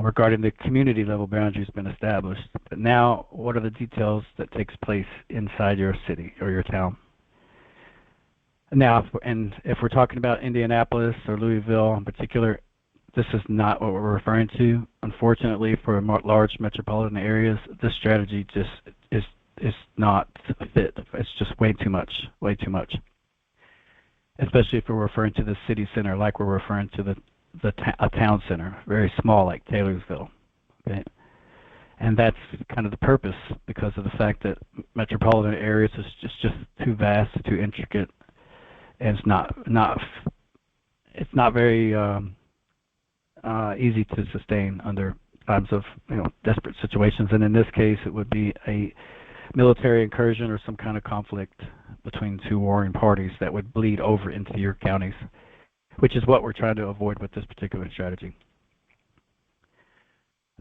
regarding the community level boundaries been established. But now, what are the details that takes place inside your city or your town? Now, and if we're talking about Indianapolis or Louisville in particular, this is not what we're referring to. Unfortunately, for large metropolitan areas, this strategy just is not fit. It's just way too much, especially if we're referring to the city center like we're referring to a town center, very small like Taylorsville. Okay, and that's kind of the purpose, because of the fact that metropolitan areas is just too vast, too intricate, and it's not very easy to sustain under times of desperate situations. And in this case, it would be a military incursion or some kind of conflict between two warring parties that would bleed over into your counties, which is what we're trying to avoid with this particular strategy.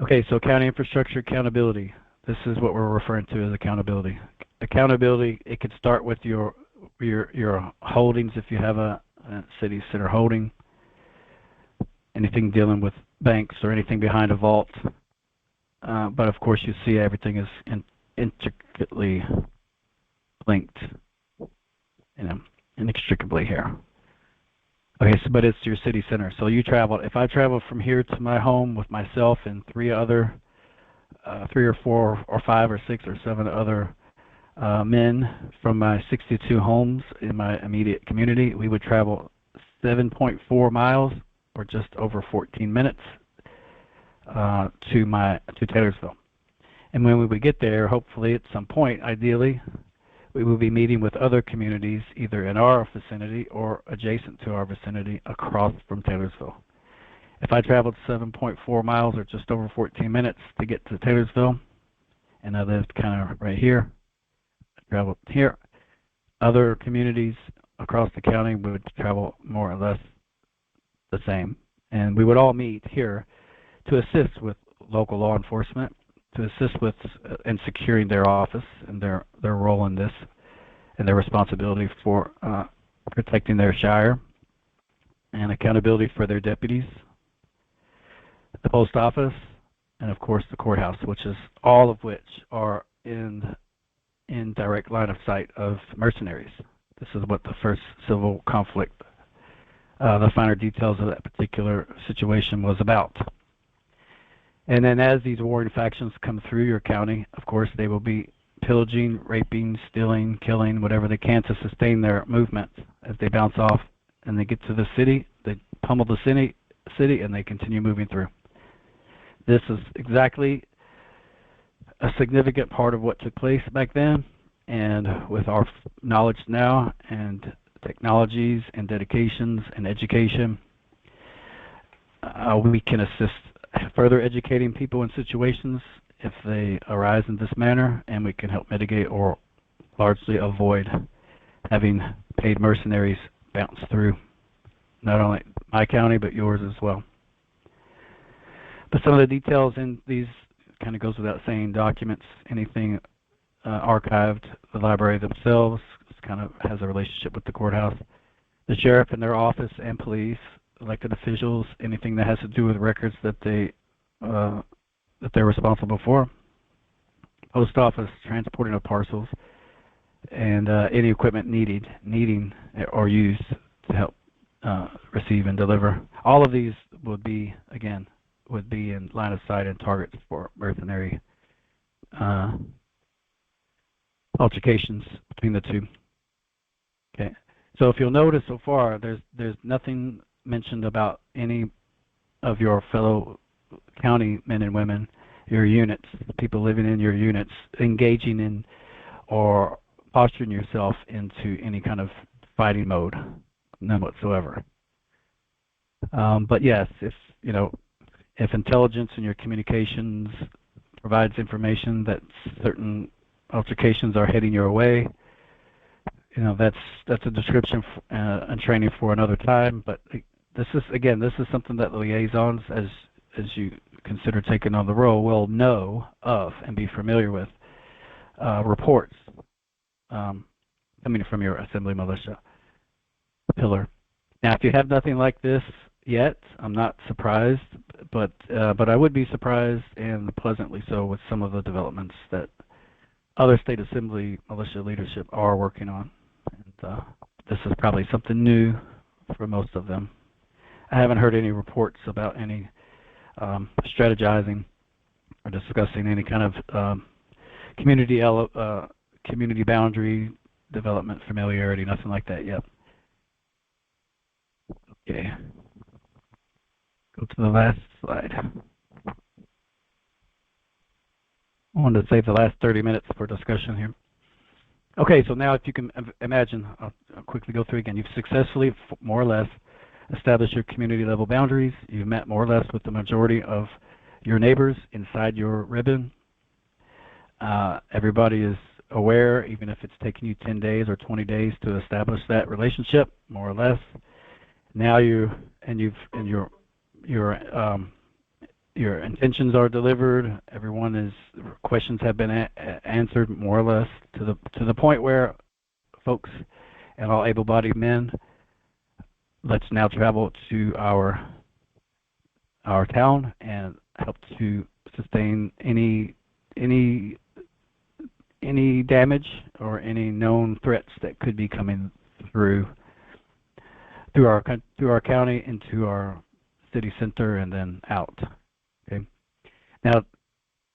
Okay, so county infrastructure accountability. This is what we're referring to as accountability. Accountability, it could start with your holdings if you have a city center holding, anything dealing with banks or anything behind a vault. But of course you see everything is intricately linked, inextricably here. Okay, so but it's your city center. So you travel. If I travel from here to my home with myself and three or four or five or six or seven other men from my 62 homes in my immediate community, we would travel 7.4 miles or just over 14 minutes to Taylorsville. And when we would get there, hopefully at some point, ideally, we will be meeting with other communities either in our vicinity or adjacent to our vicinity across from Taylorsville. If I traveled 7.4 miles or just over 14 minutes to get to Taylorsville, and I lived kind of right here, I traveled here, other communities across the county would travel more or less the same. And we would all meet here to assist with local law enforcement, to assist with in securing their office and their role in this and their responsibility for protecting their shire and accountability for their deputies, the post office, and of course the courthouse, which is all of which are in direct line of sight of mercenaries. This is what the first civil conflict, the finer details of that particular situation was about. And then as these warring factions come through your county, of course, they will be pillaging, raping, stealing, killing, whatever they can to sustain their movement as they bounce off and they get to the city. They pummel the city, and they continue moving through. This is exactly a significant part of what took place back then, and with our knowledge now and technologies and dedications and education, we can assist further educating people in situations if they arise in this manner, and we can help mitigate or largely avoid having paid mercenaries bounce through not only my county but yours as well. But some of the details in these kind of goes without saying. Documents, anything archived, the library themselves kind of has a relationship with the courthouse, the sheriff and their office and police, elected officials, anything that has to do with records that they're responsible for, post office, transporting of parcels, and any equipment needing or used to help receive and deliver. All of these would be in line of sight and targets for mercenary altercations between the two. Okay, so if you'll notice so far, there's nothing mentioned about any of your fellow county men and women, your units, the people living in your units, engaging in or posturing yourself into any kind of fighting mode, none whatsoever. But yes, if intelligence in your communications provides information that certain altercations are heading your way, that's a description and training for another time. But this is something that the liaisons, as you consider taking on the role, will know of and be familiar with. Reports coming from your assembly militia pillar. Now, if you have nothing like this yet, I'm not surprised, but I would be surprised, and pleasantly so, with some of the developments that other state assembly militia leadership are working on. And this is probably something new for most of them. I haven't heard any reports about any strategizing or discussing any kind of community boundary development, familiarity, nothing like that yet. Okay. Go to the last slide. I wanted to save the last 30 minutes for discussion here. Okay, so now if you can imagine, I'll quickly go through again. You've successfully, more or less, established your community level boundaries. You've met more or less with the majority of your neighbors inside your ribbon. Everybody is aware, even if it's taking you 10 days or 20 days to establish that relationship, more or less. Now your intentions are delivered. Questions have been answered more or less to the point where folks and all able-bodied men, let's now travel to our town and help to sustain any damage or any known threats that could be coming through our county into our city center and then out. Okay. Now,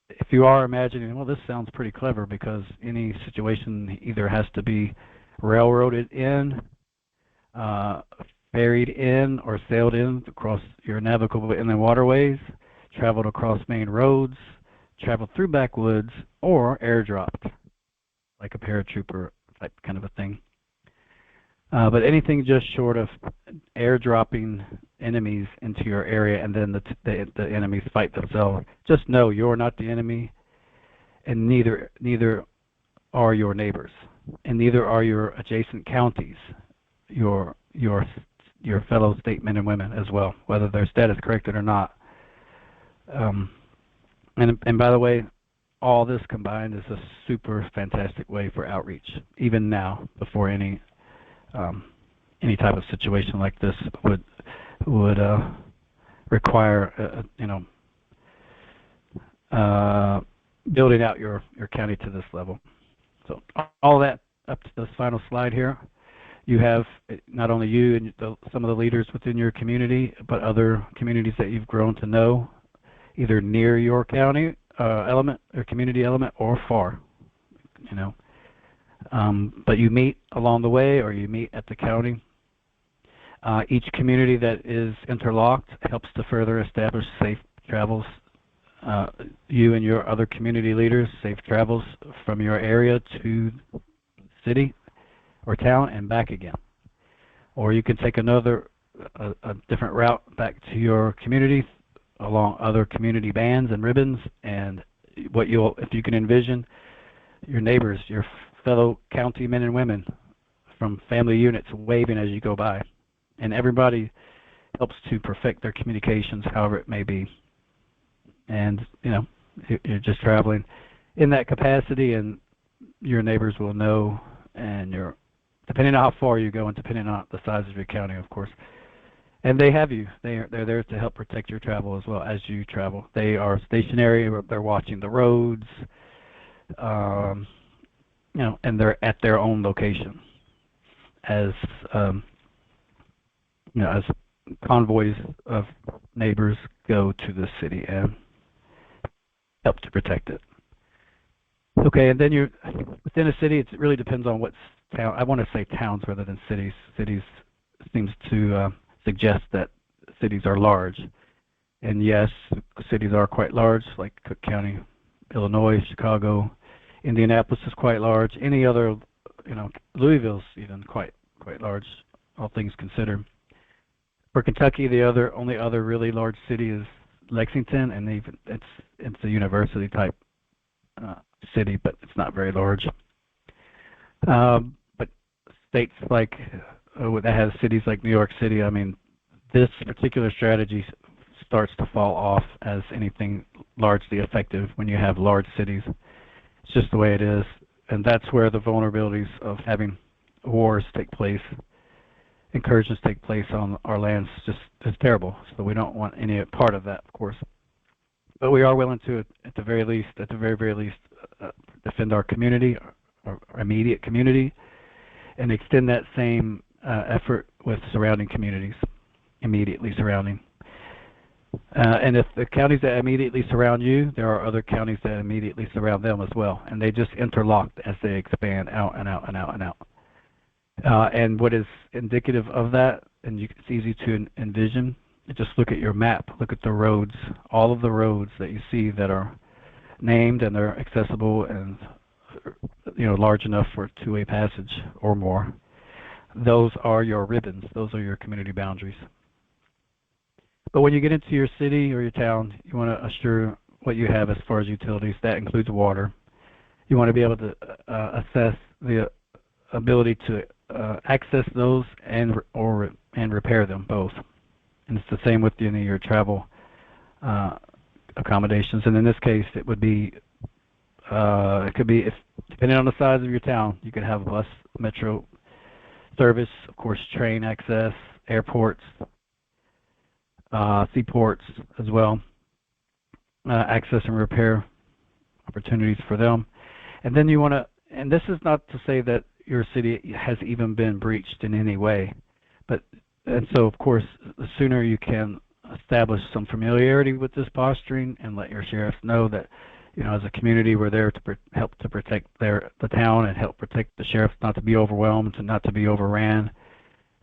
if you are imagining, well, this sounds pretty clever because any situation either has to be railroaded in, ferried in, or sailed in across your navigable inland waterways, traveled across main roads, traveled through backwoods, or airdropped, like a paratrooper type kind of a thing. But anything just short of airdropping enemies into your area and then the enemies fight themselves, just know you're not the enemy, and neither are your neighbors, and neither are your adjacent counties, your fellow state men and women as well, whether their status corrected or not. And by the way, all this combined is a super fantastic way for outreach, even now, before any type of situation like this would require building out your county to this level. So all that up to this final slide here, you have not only you and some of the leaders within your community, but other communities that you've grown to know, either near your county element or community element or far. you know. But you meet along the way, or you meet at the county. Each community that is interlocked helps to further establish safe travels. You and your other community leaders, safe travels from your area to city or town and back again. Or you can take a different route back to your community along other community bands and ribbons, and if you can envision your neighbors, your fellow county men and women from family units waving as you go by. And everybody helps to perfect their communications, however it may be. And, you know, you're just traveling in that capacity, and your neighbors will know, and depending on how far you go and depending on the size of your county, of course. And they have you. They're there to help protect your travel as well as you travel. They are stationary. They're watching the roads, you know, and they're at their own location as you know, as convoys of neighbors go to the city and help to protect it. Okay, and then you're within a city. It really depends on what town. I want to say towns rather than cities. Cities seems to suggest that cities are large, and yes, cities are quite large, like Cook County, Illinois, Chicago, Indianapolis is quite large. Any other, you know, Louisville's even quite large, all things considered. For Kentucky, the only other really large city is Lexington, and even it's a university type city, but it's not very large. But states like that has cities like New York City, I mean, this particular strategy starts to fall off as anything largely effective when you have large cities. It's just the way it is, and that's where the vulnerabilities of having wars take place, incursions take place on our lands, just is terrible. So we don't want any part of that, of course. But we are willing to, at the very very least, defend our community, our immediate community, and extend that same effort with surrounding communities, immediately surrounding. And if the counties that immediately surround you, there are other counties that immediately surround them as well, and they just interlock as they expand out and out and out and out. And what is indicative of that, and it's easy to envision, just look at your map, look at the roads, all of the roads that you see that are named and they're accessible and, you know, large enough for two-way passage or more. Those are your ribbons, those are your community boundaries. But when you get into your city or your town, you want to assure what you have as far as utilities. That includes water. You want to be able to assess the ability to access those and repair them both. And it's the same with any of your travel accommodations. And in this case, it would be it could be, if depending on the size of your town, you could have bus, metro service, of course, train access, airports, seaports as well, access and repair opportunities for them. And then you want to, and this is not to say that your city has even been breached in any way, and so of course the sooner you can establish some familiarity with this posturing and let your sheriffs know that, you know, as a community we're there to help to protect the town and help protect the sheriffs not to be overwhelmed and not to be overran.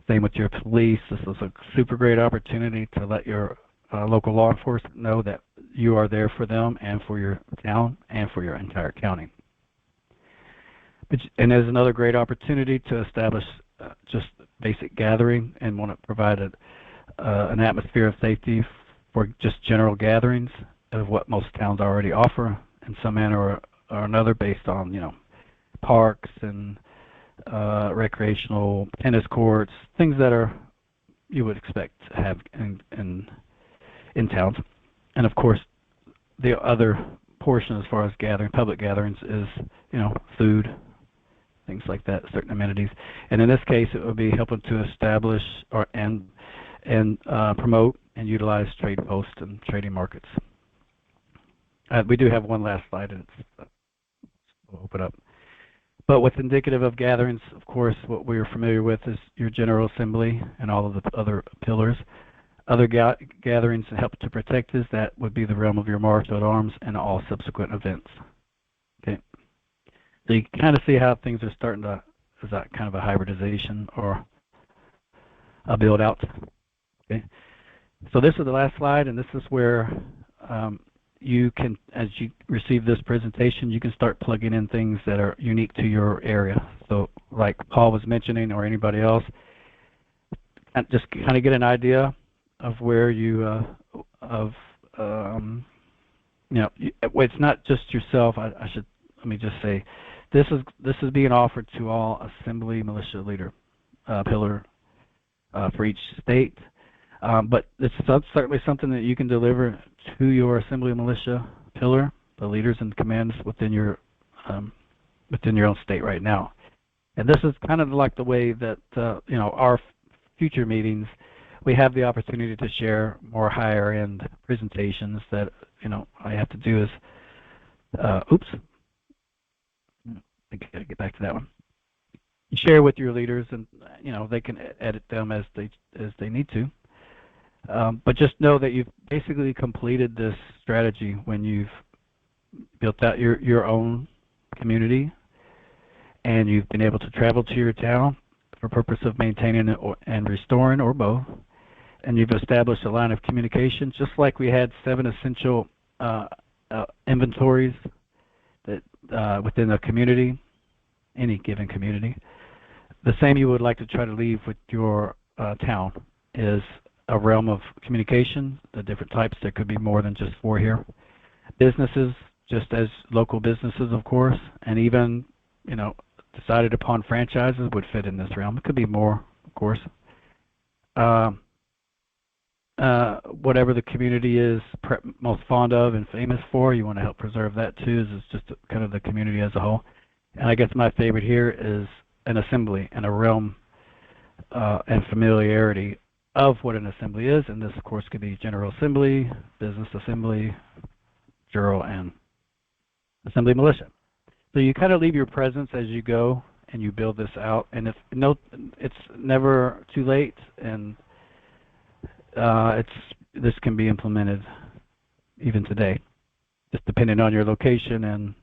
Same with your police. This is a super great opportunity to let your local law enforcement know that you are there for them and for your town and for your entire county. And there's another great opportunity to establish just basic gathering and want to provide an atmosphere of safety for just general gatherings of what most towns already offer in some manner or another, based on, you know, parks and recreational tennis courts, things that are you would expect to have in towns. And of course, the other portion as far as public gatherings is, you know, food, things like that, certain amenities. And in this case, it would be helping to establish and promote and utilize trade posts and trading markets. We do have one last slide, and we'll open up. But what's indicative of gatherings, of course, what we're familiar with is your General Assembly and all of the other pillars. Other gatherings that help to protect us, that would be the realm of your marshal at arms and all subsequent events. Okay. So you can kind of see how things are starting to, is that kind of a hybridization or a build out. Okay. So this is the last slide, and this is where you can, as you receive this presentation, you can start plugging in things that are unique to your area. So like Paul was mentioning, or anybody else, and just kind of get an idea of where you, it's not just yourself. Let me just say, this is being offered to all assembly militia leader pillar for each state. But it's certainly something that you can deliver to your assembly militia pillar, the leaders and commands within your own state right now. And this is kind of like the way that our future meetings, we have the opportunity to share more higher end presentations that I have to do is oops, I gotta get back to that one. Share with your leaders, and they can edit them as they need to. But just know that you've basically completed this strategy when you've built out your own community, and you've been able to travel to your town for purpose of maintaining it and restoring, or both, and you've established a line of communication, just like we had 7 essential inventories that within a community, any given community. The same you would like to try to leave with your town is a realm of communication, the different types. There could be more than just 4 here. Businesses, just as local businesses, of course, and even, decided upon franchises would fit in this realm. It could be more, of course. Whatever the community is most fond of and famous for, you want to help preserve that too. Is just kind of the community as a whole. And I guess my favorite here is an assembly and a realm and familiarity of what an assembly is. And this, of course, could be General Assembly, Business Assembly, Juro, and Assembly Militia. So you kind of leave your presence as you go and you build this out. And it's never too late, and this can be implemented even today, just depending on your location. And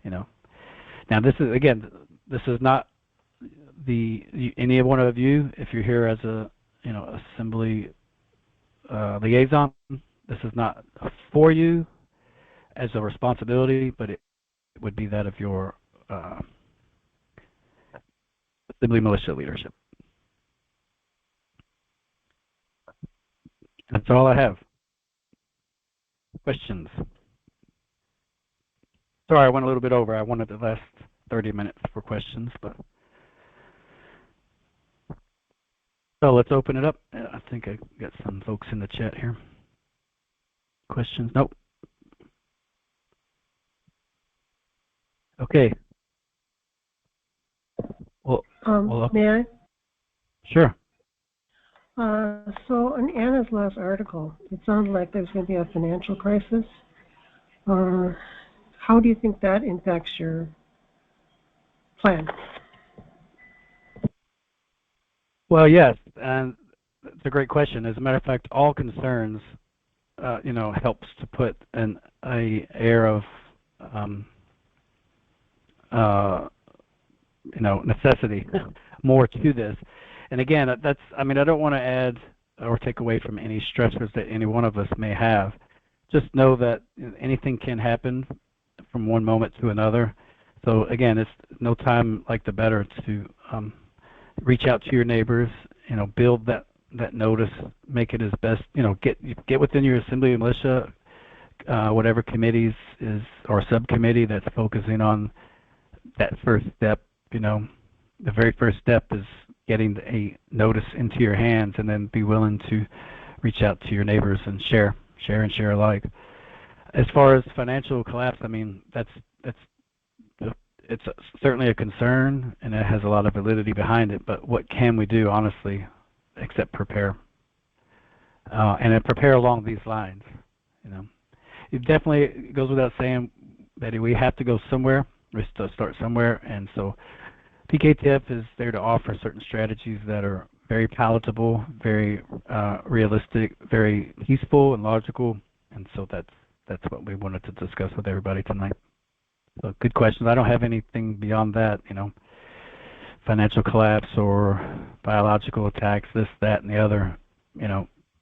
now this is not any one of you. If you're here as a assembly liaison, this is not for you as a responsibility, but it would be that of your assembly militia leadership. That's all I have. Questions? Sorry, I went a little bit over. I wanted the last 30 minutes for questions, but so let's open it up. I think I got some folks in the chat here. Questions? Nope. Okay. Well, may I? Sure. So in Anna's last article, it sounded like there's going to be a financial crisis. How do you think that impacts your plan? Well, yes, and it's a great question. As a matter of fact, all concerns, helps to put an air of, necessity more to this. And again, I don't want to add or take away from any stressors that any one of us may have. Just know that anything can happen from one moment to another. So again, it's no time like the better to reach out to your neighbors, build that notice, make it as best, get within your assembly and militia, whatever committees is or subcommittee that's focusing on that first step. The very first step is getting a notice into your hands, and then be willing to reach out to your neighbors and share alike. As far as financial collapse, it's certainly a concern, and it has a lot of validity behind it. But what can we do, honestly, except prepare? And then prepare along these lines. It definitely goes without saying, Betty, we have to go somewhere. We have to start somewhere, and so PKTF is there to offer certain strategies that are very palatable, very realistic, very peaceful and logical, and so that's what we wanted to discuss with everybody tonight. So good questions. I don't have anything beyond that, financial collapse or biological attacks, this, that, and the other.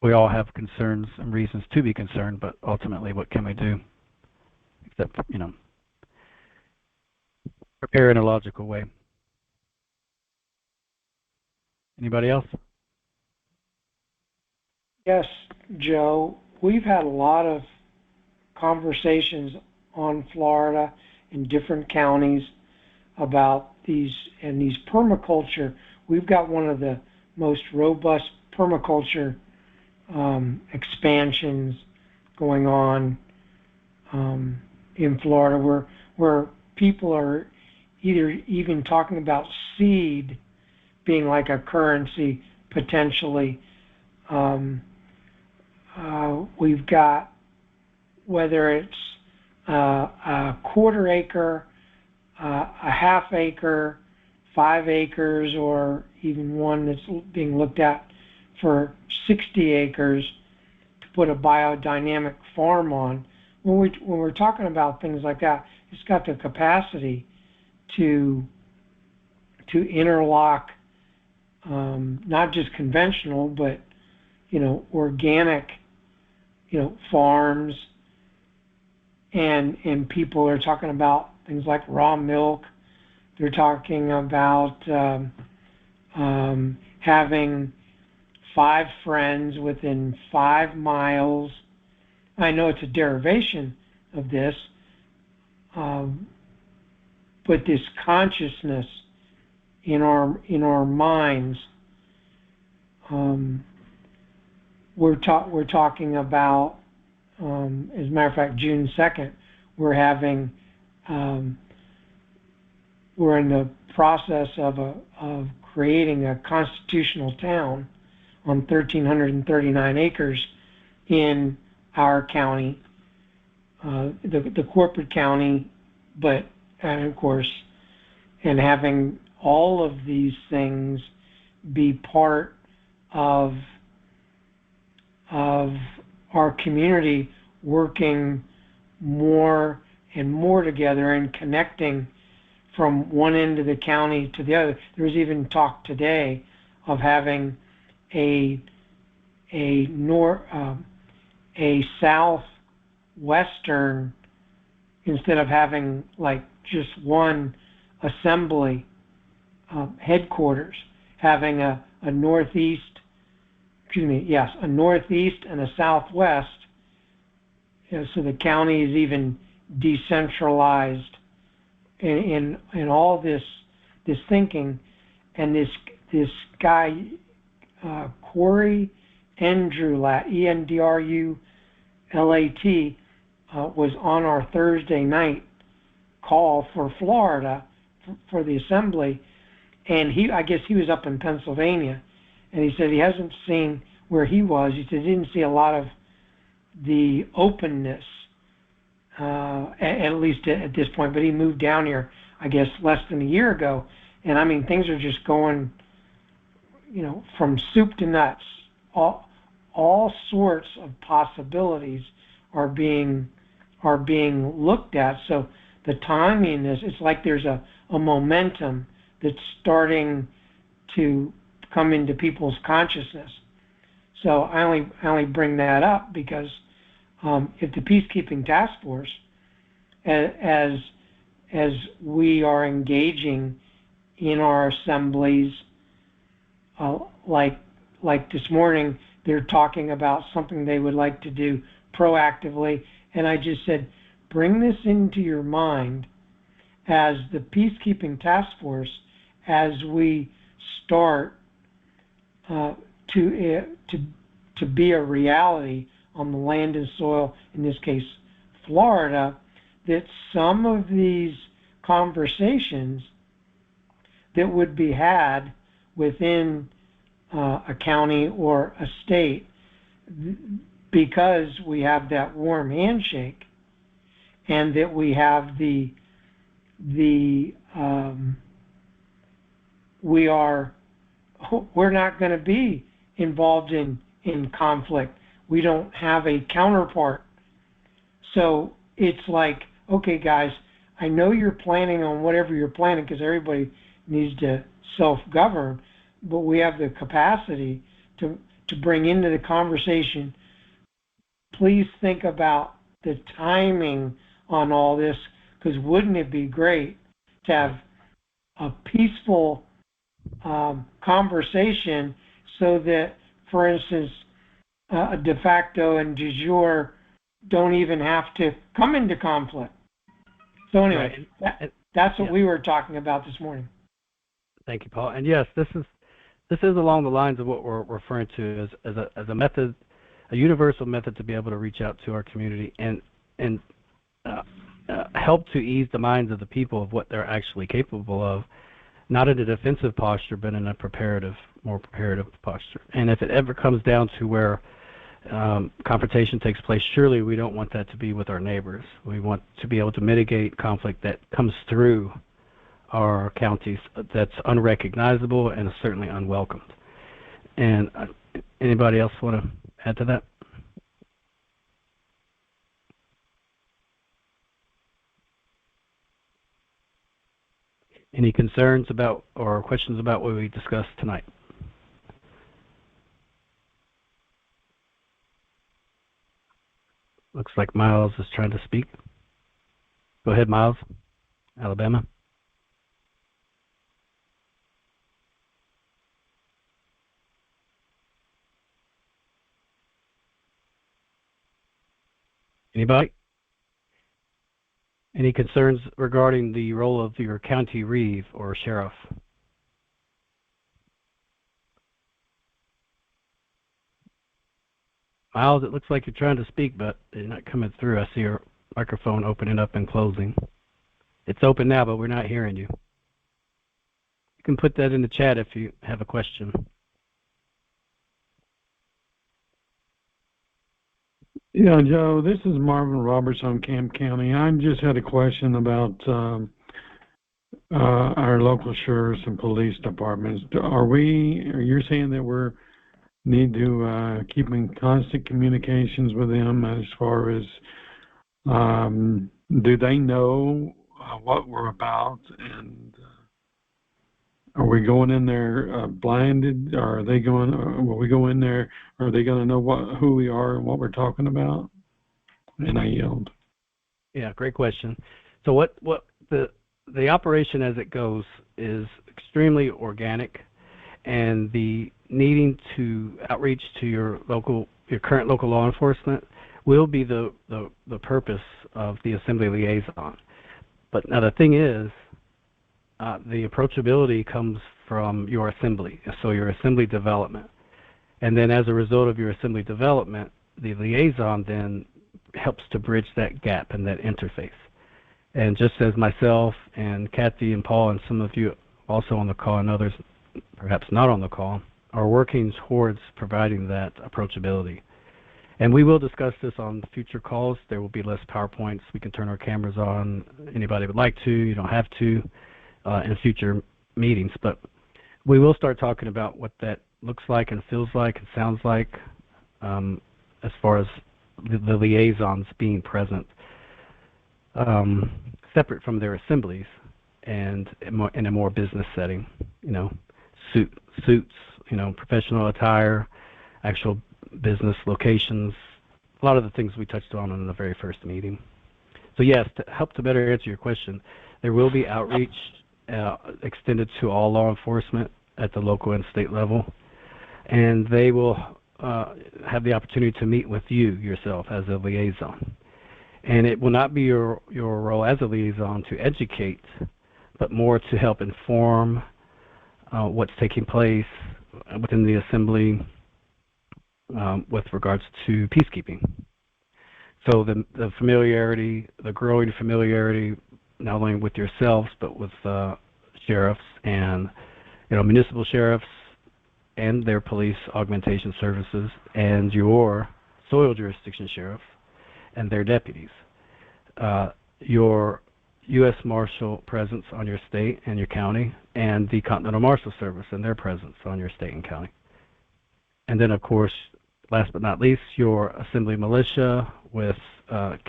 We all have concerns and reasons to be concerned, but ultimately, what can we do? Except, prepare in a logical way. Anybody else? Yes, Joe. We've had a lot of conversations on Florida in different counties about these permaculture. We've got one of the most robust permaculture expansions going on in Florida, where people are either even talking about seed being like a currency potentially. We've got, whether it's a quarter acre, a half acre, 5 acres, or even one that's being looked at for 60 acres to put a biodynamic farm on. When we're talking about things like that, it's got the capacity to interlock not just conventional, but organic, farms, and people are talking about things like raw milk. They're talking about having 5 friends within 5 miles. I know it's a derivation of this, but this consciousness in our minds. We're talking about, as a matter of fact, June 2nd, we're in the process of creating a constitutional town on 1,339 acres in our county, the corporate county, and of course, and having all of these things be part of our community, working more and more together and connecting from one end of the county to the other. There was even talk today of having a southwestern, instead of having like just one assembly headquarters, having a northeast and a southwest, so the county is even decentralized in all this thinking. And this guy Corey Endrulat, Endrulat, was on our Thursday night call for Florida for the assembly, and I guess he was up in Pennsylvania, and he said he hasn't seen where he was. He said he didn't see a lot of the openness, at least at this point, but he moved down here, I guess, less than a year ago. And I mean, things are just going, from soup to nuts. All sorts of possibilities are being looked at. So the timing is, it's like there's a momentum that's starting to come into people's consciousness. So I only bring that up because if the Peacekeeping Task Force, as we are engaging in our assemblies, like this morning, they're talking about something they would like to do proactively, and I just said, bring this into your mind as the Peacekeeping Task Force, as we start to be a reality on the land and soil, in this case, Florida, that some of these conversations that would be had within a county or a state, because we have that warm handshake, and that we have we're not going to be involved in conflict. We don't have a counterpart. So it's like, okay, guys, I know you're planning on whatever you're planning because everybody needs to self-govern, but we have the capacity to bring into the conversation. Please think about the timing on all this, because wouldn't it be great to have a peaceful conversation so that, for instance, de facto and de jure don't even have to come into conflict. So anyway, that's what we were talking about this morning. Thank you, Paul. And yes, this is along the lines of what we're referring to as a method, a universal method to be able to reach out to our community and help to ease the minds of the people of what they're actually capable of, not in a defensive posture, but in a more preparative posture. And if it ever comes down to where confrontation takes place, surely we don't want that to be with our neighbors. We want to be able to mitigate conflict that comes through our counties that's unrecognizable and certainly unwelcomed. And anybody else want to add to that? Any concerns about or questions about what we discussed tonight? Looks like Miles is trying to speak. Go ahead, Miles, Alabama. Anybody? Any concerns regarding the role of your county reeve or sheriff? Miles, it looks like you're trying to speak, but you're not coming through. I see your microphone opening up and closing. It's open now, but we're not hearing you. You can put that in the chat if you have a question. Yeah, Joe, this is Marvin Roberts on Camp County. I just had a question about our local sheriffs and police departments. Are you saying that we need to keep in constant communications with them as far as do they know what we're about, and are we going in there blinded, or are they going? Will we go in there? Are they going to know who we are and what we're talking about? And I yield. Yeah, great question. So what the operation as it goes is extremely organic, and the needing to outreach to your current local law enforcement will be the purpose of the assembly liaison. But now the thing is, the approachability comes from your assembly, so your assembly development. And then as a result of your assembly development, the liaison then helps to bridge that gap and that interface. And just as myself and Kathy and Paul and some of you also on the call and others perhaps not on the call are working towards providing that approachability. And we will discuss this on future calls. There will be less PowerPoints. We can turn our cameras on. Anybody would like to, you don't have to. In future meetings, but we will start talking about what that looks like and feels like and sounds like as far as the liaisons being present, separate from their assemblies and in a more business setting, suits, professional attire, actual business locations, a lot of the things we touched on in the very first meeting. So yes, to help to better answer your question, there will be outreach extended to all law enforcement at the local and state level, and they will have the opportunity to meet with you yourself as a liaison. And it will not be your role as a liaison to educate, but more to help inform what's taking place within the assembly with regards to peacekeeping. So the familiarity, the growing familiarity, not only with yourselves, but with sheriffs and municipal sheriffs and their police augmentation services, and your soil jurisdiction sheriffs and their deputies. Your U.S. Marshal presence on your state and your county, and the Continental Marshal Service and their presence on your state and county. And then, of course, last but not least, your assembly militia with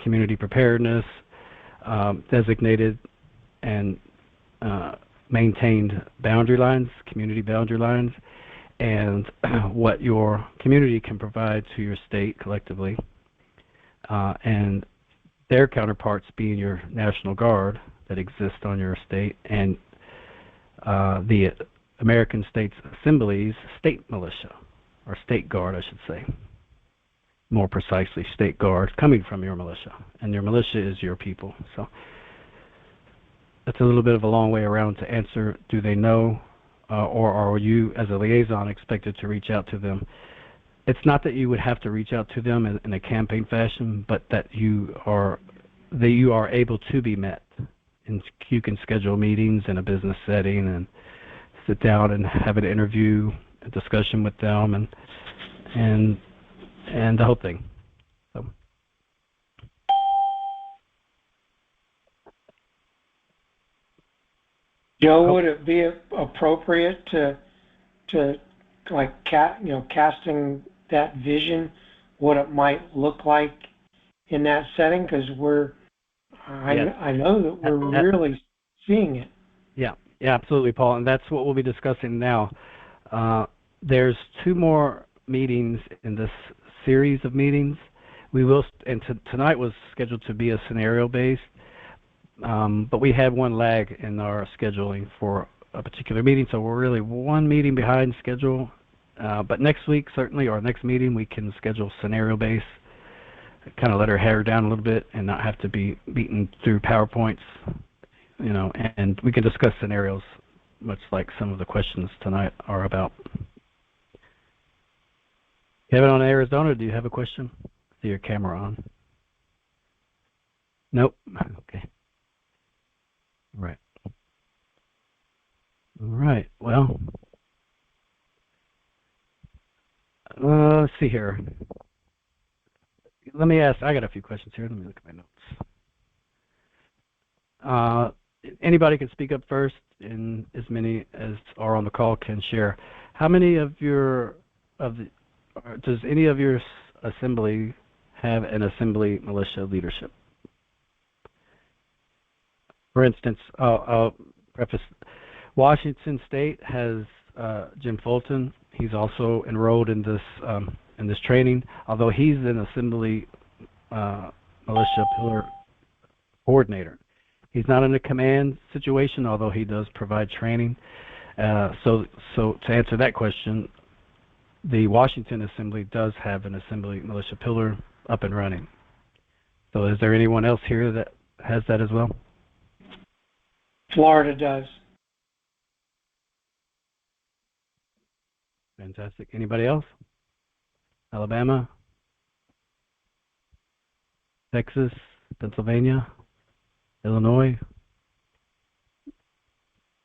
community preparedness, designated and maintained boundary lines, community boundary lines, and what your community can provide to your state collectively, and their counterparts being your National Guard that exists on your state, and the American States Assembly's state militia, or state guard, I should say. More precisely, state guard coming from your militia, and your militia is your people. So that's a little bit of a long way around to answer, do they know, or are you as a liaison expected to reach out to them? It's not that you would have to reach out to them in a campaign fashion, but that you are able to be met. And you can schedule meetings in a business setting and sit down and have an interview, a discussion with them, and the whole thing. So. Joe, would it be appropriate to like casting that vision, what it might look like in that setting? Because I know that we're really seeing it. Yeah, absolutely, Paul, and that's what we'll be discussing now. There's 2 more meetings in this series of meetings. Tonight was scheduled to be a scenario-based, but we had one lag in our scheduling for a particular meeting, so we're really 1 meeting behind schedule. But next week, certainly, or next meeting, we can schedule scenario-based, kind of let our hair down a little bit and not have to be beaten through PowerPoints, and we can discuss scenarios, much like some of the questions tonight are about. Kevin on Arizona, do you have a question? See your camera on. Nope. Okay. Right. All right. Well, let's see here. Let me ask. I got a few questions here. Let me look at my notes. Anybody can speak up first, and as many as are on the call can share. How many does any of your assembly have an assembly militia leadership? For instance, I'll preface, Washington State has Jim Fulton. He's also enrolled in this training, although he's an assembly militia pillar coordinator. He's not in a command situation, although he does provide training. So to answer that question, the Washington Assembly does have an assembly militia pillar up and running. So is there anyone else here that has that as well? Florida does. Fantastic. Anybody else? Alabama? Texas? Pennsylvania? Illinois?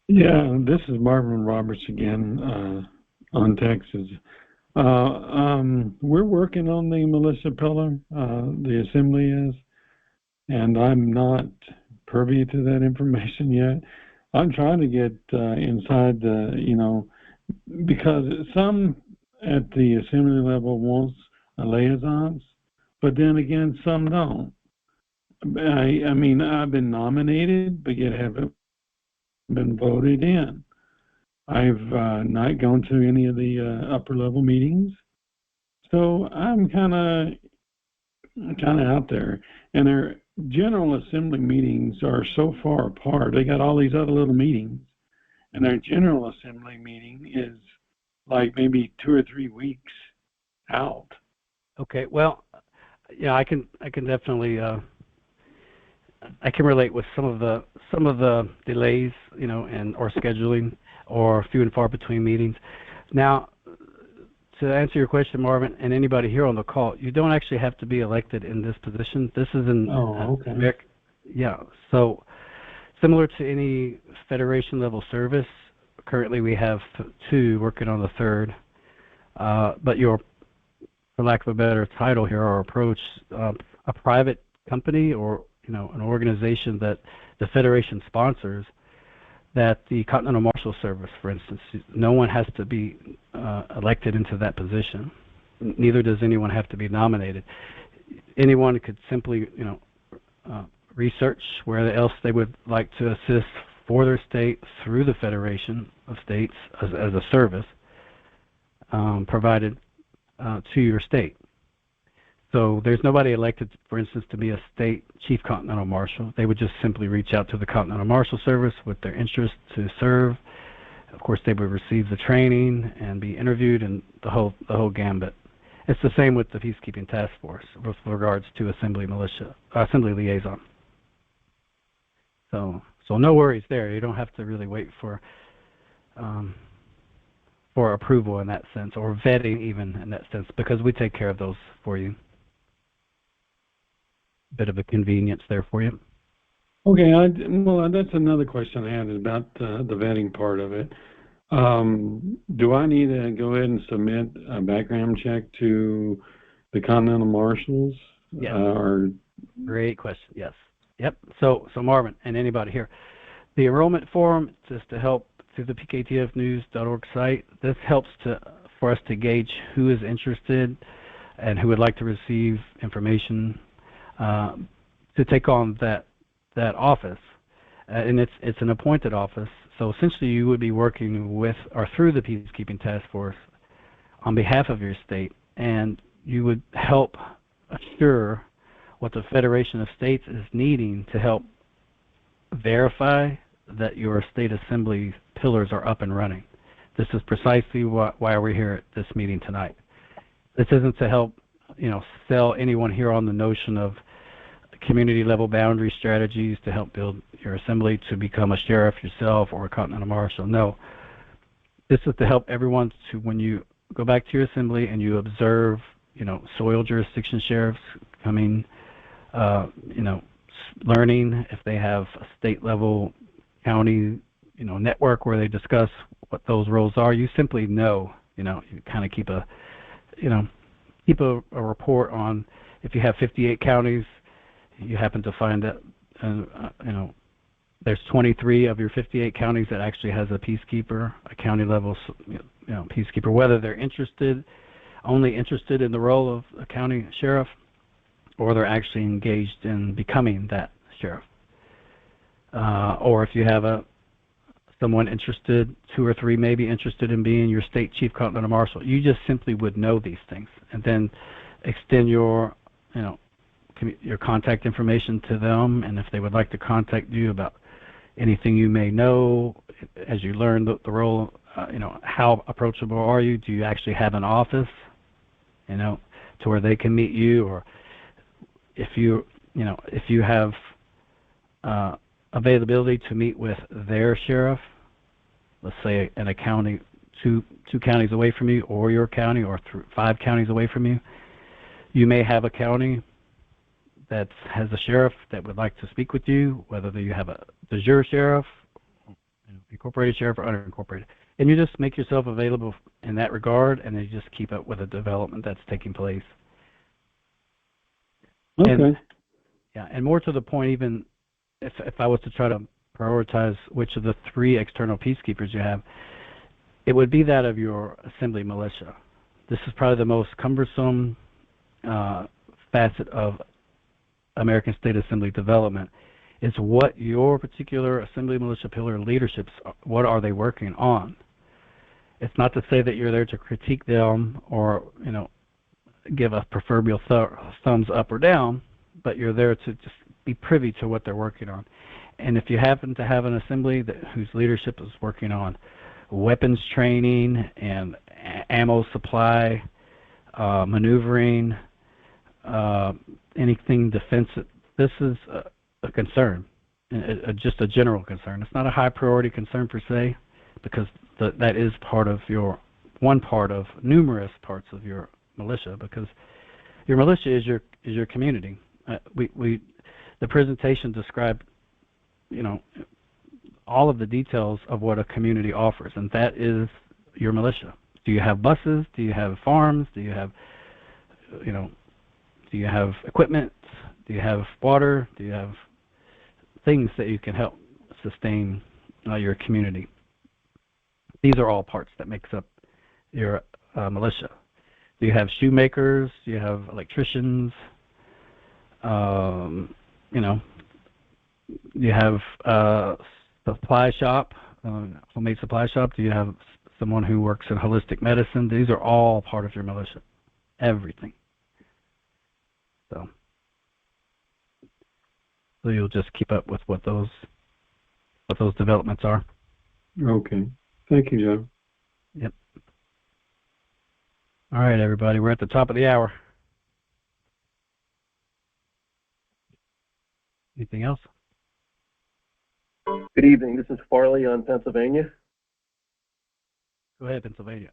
Yeah, this is Marvin Roberts again on Texas. We're working on the militia pillar, the assembly is, and I'm not privy to that information yet. I'm trying to get inside the, because some at the assembly level wants liaisons, but then again, some don't. I mean, I've been nominated, but yet haven't been voted in. I've not gone to any of the upper level meetings, so I'm kind of out there. And their general assembly meetings are so far apart. They got all these other little meetings, and their general assembly meeting is like maybe 2 or 3 weeks out. Okay, well, yeah, I can definitely I can relate with some of the delays, and or scheduling or few and far between meetings. Now, to answer your question, Marvin, and anybody here on the call, you don't actually have to be elected in this position. This is okay. Yeah. So similar to any Federation level service, currently we have 2 working on the 3rd. But for lack of a better title here or approach, a private company or an organization that the Federation sponsors, that the Continental Marshal Service, for instance, no one has to be elected into that position. Neither does anyone have to be nominated. Anyone could simply, research where else they would like to assist for their state through the Federation of States as a service provided to your state. So there's nobody elected, for instance, to be a state chief continental marshal. They would just simply reach out to the Continental Marshal Service with their interest to serve. Of course, they would receive the training and be interviewed and the whole gambit. It's the same with the Peacekeeping Task Force with regards to Assembly Liaison. So no worries there. You don't have to really wait for approval in that sense, or vetting even in that sense, because we take care of those for you. Bit of a convenience there for you. Okay, well, that's another question I had about the vetting part of it. Do I need to go ahead and submit a background check to the Continental Marshals? Yes. Or great question. Yes. Yep. So Marvin and anybody here, the enrollment form is to help through the PKTFnews.org site. This helps for us to gauge who is interested and who would like to receive information to take on that office, and it's an appointed office. So essentially, you would be working with or through the Peacekeeping Task Force on behalf of your state, and you would help assure what the Federation of States is needing to help verify that your state assembly pillars are up and running. This is precisely why we're here at this meeting tonight. This isn't to help, sell anyone here on the notion of community level boundary strategies to help build your assembly to become a sheriff yourself or a continental marshal. No, this is to help everyone to, when you go back to your assembly and you observe, soil jurisdiction sheriffs coming, learning if they have a state level county, network where they discuss what those roles are. You simply know, you kind of keep a report on if you have 58 counties. You happen to find that, there's 23 of your 58 counties that actually has a peacekeeper, a county level, peacekeeper, whether they're only interested in the role of a county sheriff, or they're actually engaged in becoming that sheriff. Or if you have someone interested, 2 or 3 maybe interested in being your state chief continental marshal, you just simply would know these things and then extend your contact information to them, and if they would like to contact you about anything you may know as you learn the role, how approachable are you? Do you actually have an office, to where they can meet you? Or if you have availability to meet with their sheriff, let's say in a county, two counties away from you, or your county, or 5 counties away from you, you may have a county that has a sheriff that would like to speak with you, whether you have a de jure sheriff, incorporated sheriff, or unincorporated. And you just make yourself available in that regard, and then you just keep up with the development that's taking place. okay. And more to the point, even if I was to try to prioritize which of the 3 external peacekeepers you have, it would be that of your assembly militia. This is probably the most cumbersome facet of American State Assembly development, is what your particular assembly militia pillar leaderships, what are they working on? It's not to say that you're there to critique them or, give a proverbial thumbs up or down, but you're there to just be privy to what they're working on. And if you happen to have an assembly whose leadership is working on weapons training and ammo supply, maneuvering, anything defensive, this is a concern, just a general concern. It's not a high priority concern per se, because that is one part of numerous parts of your militia, because your militia is your community. The presentation described, all of the details of what a community offers, and that is your militia. Do you have buses? Do you have farms? Do you have, do you have equipment? Do you have water? Do you have things that you can help sustain your community? These are all parts that makes up your militia. Do you have shoemakers? Do you have electricians? you have a supply shop, homemade supply shop? Do you have someone who works in holistic medicine? These are all part of your militia. Everything. So you'll just keep up with what those developments are. Okay. Thank you, Joe. Yep. All right, everybody. We're at the top of the hour. Anything else? Good evening. This is Farley on Pennsylvania. Go ahead, Pennsylvania.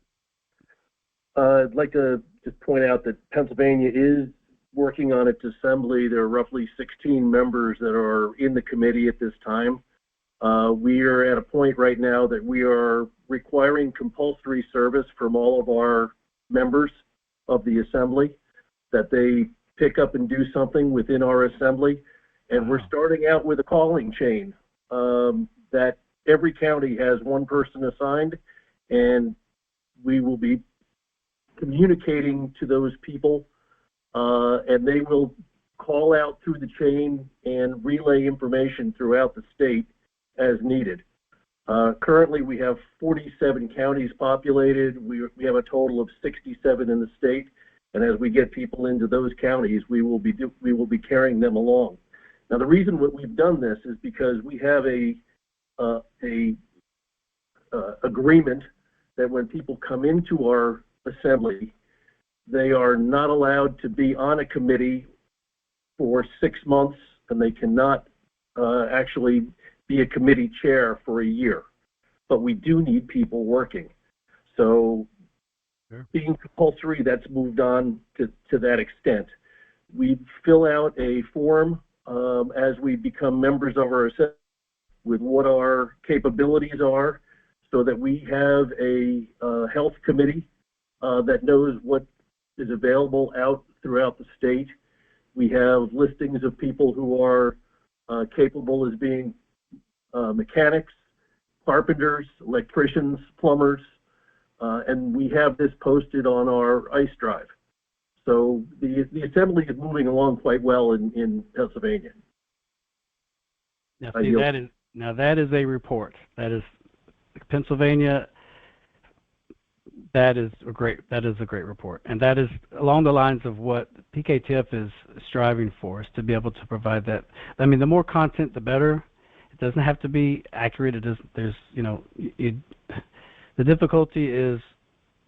I'd like to just point out that Pennsylvania is working on its assembly. There are roughly 16 members that are in the committee at this time. We are at a point right now that we are requiring compulsory service from all of our members of the assembly, that they pick up and do something within our assembly. And we're starting out with a calling chain that every county has one person assigned, and we will be communicating to those people, and they will call out through the chain and relay information throughout the state as needed. Currently, we have 47 counties populated. We have a total of 67 in the state, and as we get people into those counties, we will be carrying them along. Now, the reason that we've done this is because we have a agreement that when people come into our assembly, they are not allowed to be on a committee for 6 months, and they cannot actually be a committee chair for a year. But we do need people working. So being compulsory, that's moved on to that extent. We fill out a form as we become members of our assembly with what our capabilities are, so that we have a health committee that knows what is available out throughout the state. We have listings of people who are capable as being mechanics, carpenters, electricians, plumbers, and we have this posted on our ICE drive. So the assembly is moving along quite well in Pennsylvania. Now, see, that is a report. That is Pennsylvania. That is a great report, and that is along the lines of what PKTF is striving for, is to be able to provide that. I mean, the more content, the better. It doesn't have to be accurate. It doesn't. There's, the difficulty is,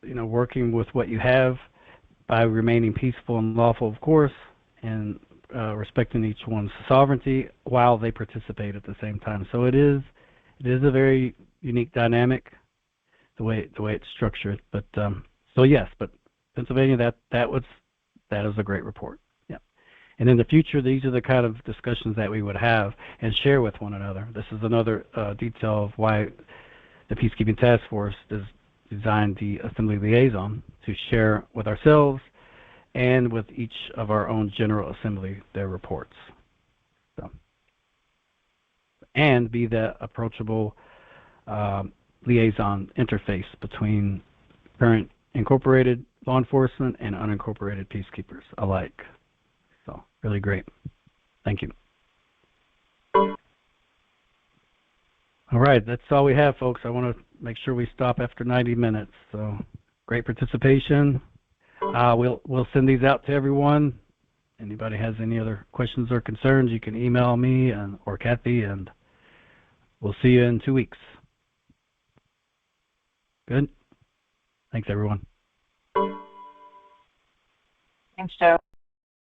working with what you have by remaining peaceful and lawful, of course, and respecting each one's sovereignty while they participate at the same time. So it is a very unique dynamic, the way it's structured. But so yes, but Pennsylvania, that is a great report. Yeah. And in the future, these are the kind of discussions that we would have and share with one another. This is another detail of why the Peacekeeping Task Force is designed the Assembly Liaison, to share with ourselves and with each of our own General Assembly their reports. So, and be the approachable liaison interface between current incorporated law enforcement and unincorporated peacekeepers alike. So, really great. Thank you. All right, that's all we have, folks. I want to make sure we stop after 90 minutes. So, great participation. We'll send these out to everyone. Anybody has any other questions or concerns, you can email me or Kathy, and we'll see you in 2 weeks. Good. Thanks, everyone. Thanks, Joe.